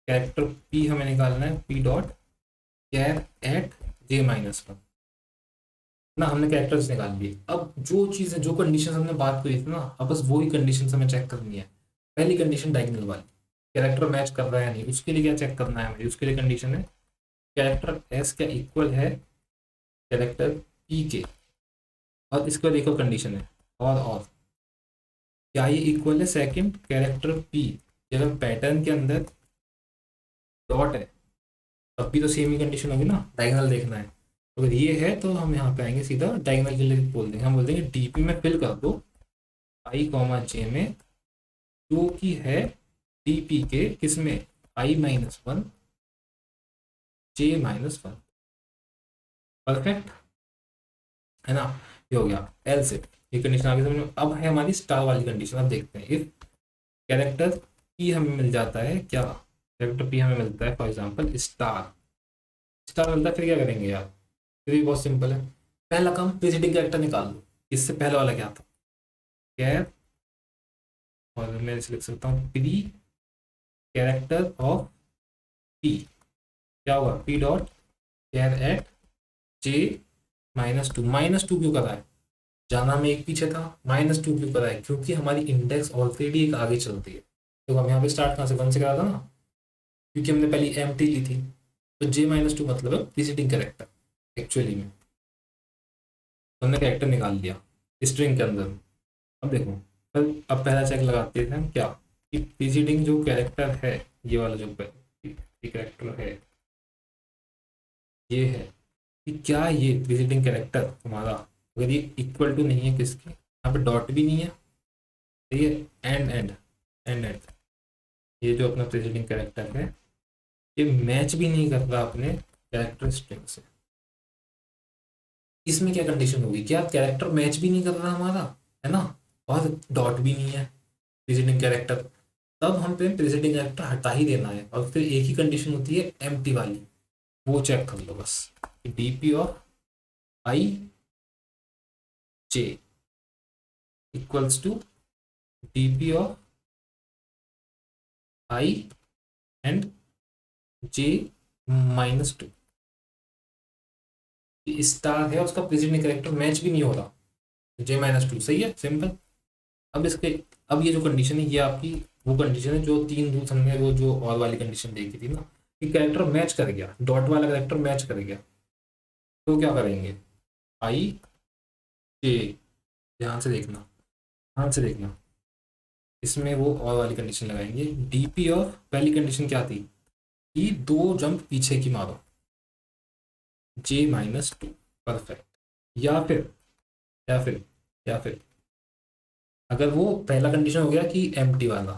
कैरेक्टर p हमें निकालना है, p dot char at j-1 ना। हमने कैरेक्टर्स निकाल लिए। अब जो चीज़ें, जो कंडीशन हमने बात करी थी ना, अब बस वही कंडीशन हमें चेक करनी है। पहली कंडीशन डायगोनल वाली, कैरेक्टर मैच कर रहा है या नहीं, उसके लिए क्या चेक करना है हमें, उसके लिए कंडीशन है कैरेक्टर एस क्या इक्वल है कैरेक्टर पी के। और इसका देखो कंडीशन है और क्या ये इक्वल है सेकंड कैरेक्टर पी, अगर पैटर्न के अंदर डॉट है तब भी तो सेम ही कंडीशन होगी ना, डायगोनल देखना है। तो अगर ये है तो हम यहाँ पे आएंगे सीधा डायगोनल के लिए बोल देंगे, हम बोल देंगे डीपी में फिल कर दो i, j में, जो कि है डीपी के किस में, i-1 j-1। परफेक्ट है ना। ये हो गया एल से, ये कंडीशन आगे समझ में। अब है हमारी स्टार वाली कंडीशन। अब देखते हैं इफ कैरेक्टर पी हमें मिल जाता है, क्या कैरेक्टर पी हमें मिलता है फॉर एग्जांपल स्टार, स्टार मिलता है, फिर क्या करेंगे यार, फिर भी बहुत सिंपल है। पहला काम प्रीसीडिंग कैरेक्टर निकाल लो। इससे पहले वाला क्या था, कैर, और मैं इसे लिख सकता हूँ प्री कैरेक्टर ऑफ पी, क्या होगा पी डॉट कैर एट जे -2। -2 क्यों करा है, जाना हमें एक पीछे था, -2 क्यों करा है, क्योंकि हमारी इंडेक्स ऑलरेडी एक आगे चलती है। तो हम यहाँ पे स्टार्ट कहाँ से, 1 से करा था ना, क्योंकि हमने पहले एम टी ली थी। तो J-2 मतलब है प्रीसीडिंग कैरेक्टर एक्चुअली में। तो हमने कैरेक्टर निकाल लिया स्ट्रिंग के अंदर। अब देखो, अब पहला चेक लगाते हैं हम क्या, कि प्रीसीडिंग जो कैरेक्टर है, ये वाला जो कैरेक्टर है ये है, कि क्या ये प्रीसीडिंग कैरेक्टर हमारा, अगर ये इक्वल टू नहीं है किसके, यहाँ पे डॉट भी नहीं है, ठीक है, एंड ये जो अपना प्रीसीडिंग कैरेक्टर है ये मैच भी नहीं कर रहा अपने कैरेक्टर स्ट्रिंग से, इसमें क्या कंडीशन होगी, क्या कैरेक्टर मैच भी नहीं कर रहा हमारा, है ना, और डॉट भी नहीं है प्रीसीडिंग कैरेक्टर, तब हम पे प्रीसीडिंग कैरेक्टर हटा ही देना है। और फिर एक ही कंडीशन होती है एम्प्टी वाली, वो चेक कर लो बस, DP of I J equals to DP of I and J -2। Star है उसका प्रेसिडेंट कैरेक्टर मैच भी नहीं हो रहा, J-2 सही है, सिंपल। अब इसके, अब ये जो कंडीशन है ये आपकी वो कंडीशन है जो 3 रूल्स हमने वो जो और वाली कंडीशन देखी थी ना, कि कैरेक्टर मैच कर गया, डॉट वाला कैरेक्टर मैच कर गया, तो क्या करेंगे, आई जे, ध्यान से देखना, ध्यान से देखना, इसमें वो और वाली कंडीशन लगाएंगे, डीपी ऑफ पहली कंडीशन क्या थी, कि 2 जंप पीछे की मारो, J-2 परफेक्ट। या फिर या फिर या फिर अगर वो पहला कंडीशन हो गया कि एम्प्टी वाला,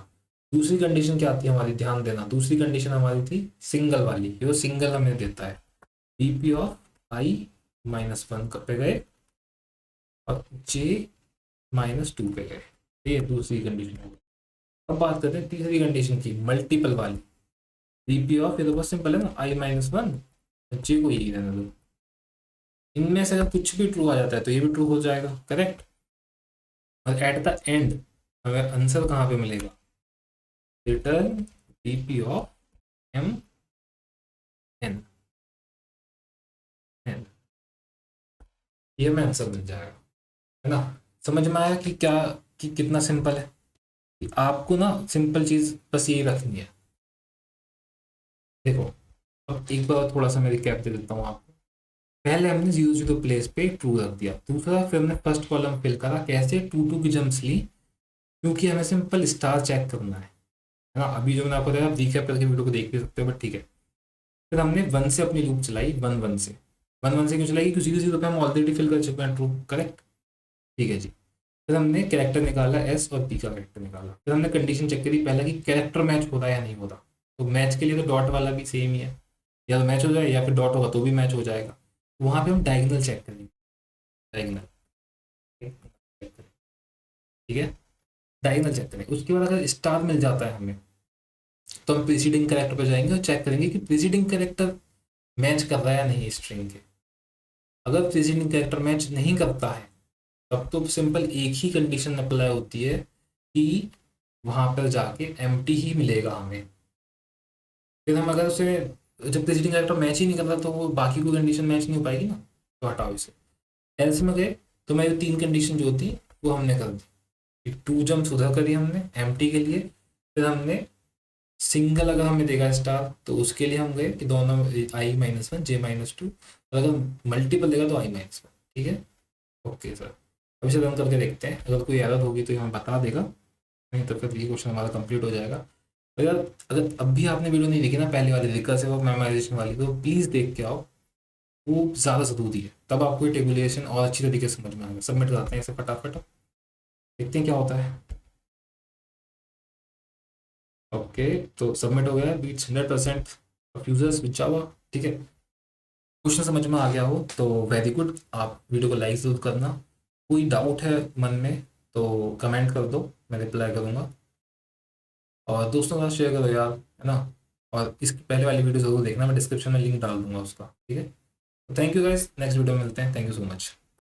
दूसरी कंडीशन क्या थी हमारी, ध्यान देना, दूसरी कंडीशन हमारी थी सिंगल वाली, ये वो सिंगल हमें देता है, डीपी ऑफ आई -1 पे गए और J-2 पे गए, ये दूसरी कंडीशन हो गई। अब बात करते हैं तीसरी कंडीशन की, मल्टीपल वाली, डीपी ऑफ, ये तो बहुत सिंपल है ना, I-1 जे को ही रहने दो, इनमें से अगर कुछ भी ट्रू आ जाता है तो ये भी ट्रू हो जाएगा, करेक्ट। और एट द एंड हमें आंसर कहाँ पे मिलेगा, return DP of M N N, ये हमें आंसर मिल जाएगा, है ना। समझ में आया कि क्या, कि कितना सिंपल है, कि आपको ना सिंपल चीज बस यही रखनी है। देखो, अब एक बार थोड़ा सा मैं रिकैप दे देता हूँ आपको। पहले हमने 0 0 प्लेस पे ट्रू रख दिया, दूसरा फिर हमने फर्स्ट कॉलम फिल करा, कैसे 2 2 की जम्प्स ली, क्योंकि हमें सिंपल स्टार चेक करना है ना। अभी जो मैंने आपको बताया, आप रिकैप करके वीडियो को देख भी सकते हो, बट ठीक है। फिर हमने 1 से अपनी लूप चलाई, 1 1 से, 1 1 से क्यों चलाई, क्योंकि 0 0 पे हम ऑलरेडी फिल कर चुके हैं ट्रू, करेक्ट, ठीक है जी। फिर हमने कैरेक्टर निकाला, एस और पी का कैरेक्टर निकाला, फिर हमने कंडीशन चेक करी पहले कि कैरेक्टर मैच हो रहा है या नहीं हो रहा, तो मैच के लिए तो डॉट वाला भी सेम ही है, या तो मैच हो जाए या फिर डॉट होगा तो भी मैच हो जाएगा। वहां पे हम डायगोनल चेक करेंगे, डायगोनल, ठीक है, डायगोनल चेक करेंगे। उसके बाद अगर स्टार मिल जाता है हमें, तो हम प्रीसीडिंग कैरेक्टर पे जाएंगे और चेक करेंगे कि प्रीसीडिंग कैरेक्टर मैच कर रहा है या नहीं स्ट्रिंग के। अगर प्रीसीडिंग कैरेक्टर मैच नहीं करता है, तब तो सिंपल एक ही कंडीशन अप्लाई होती है कि वहां पर जाके एम्प्टी ही मिलेगा हमें। फिर हम अगर उसे, जब प्रेसिडिंग कैरेक्टर मैच ही नहीं कर रहा तो वो बाकी कोई कंडीशन मैच नहीं हो पाएगी ना, तो हटाओ इसे। एल्स में गए तो मेरी 3 कंडीशन जो थी वो हमने कर दी, 2 जम्प उधर करी हमने एम्प्टी के लिए, फिर हमने सिंगल अगर हमें देगा स्टार तो उसके लिए हम गए कि दोनों I-1 J-2, और अगर मल्टीपल देगा तो I-1, ठीक है, ओके सर। अब इसे रन करके देखते हैं, अगर कोई एरर होगी तो ये हमें बता देगा, नहीं तो फिर ये क्वेश्चन हमारा कंप्लीट हो जाएगा। अगर अगर अब भी आपने वीडियो नहीं देखी ना पहले वाली रिकर्सिव और मेमोराइजेशन वाली, तो प्लीज़ देख के आओ, वो ज़्यादा ज़रूरी है, तब आपको टेबुलेशन और अच्छी तरीके से समझ में आएगा। सबमिट करते हैं इसे फटाफट, देखते हैं क्या होता है। ओके, तो सबमिट हो गया है, beats 100% of users with Java, ठीक है। क्वेश्चन समझ में आ गया हो तो वेरी गुड, आप वीडियो को लाइक ज़रूर करना। कोई डाउट है मन में तो कमेंट कर दो, मैं रिप्लाई करूँगा। और दोस्तों के साथ शेयर करो यार, है ना। और इसकी पहले वाली वीडियो ज़रूर देखना, मैं डिस्क्रिप्शन में लिंक डाल दूंगा उसका, ठीक है। तो thank you guys, next video में मिलते हैं, थैंक यू सो मच।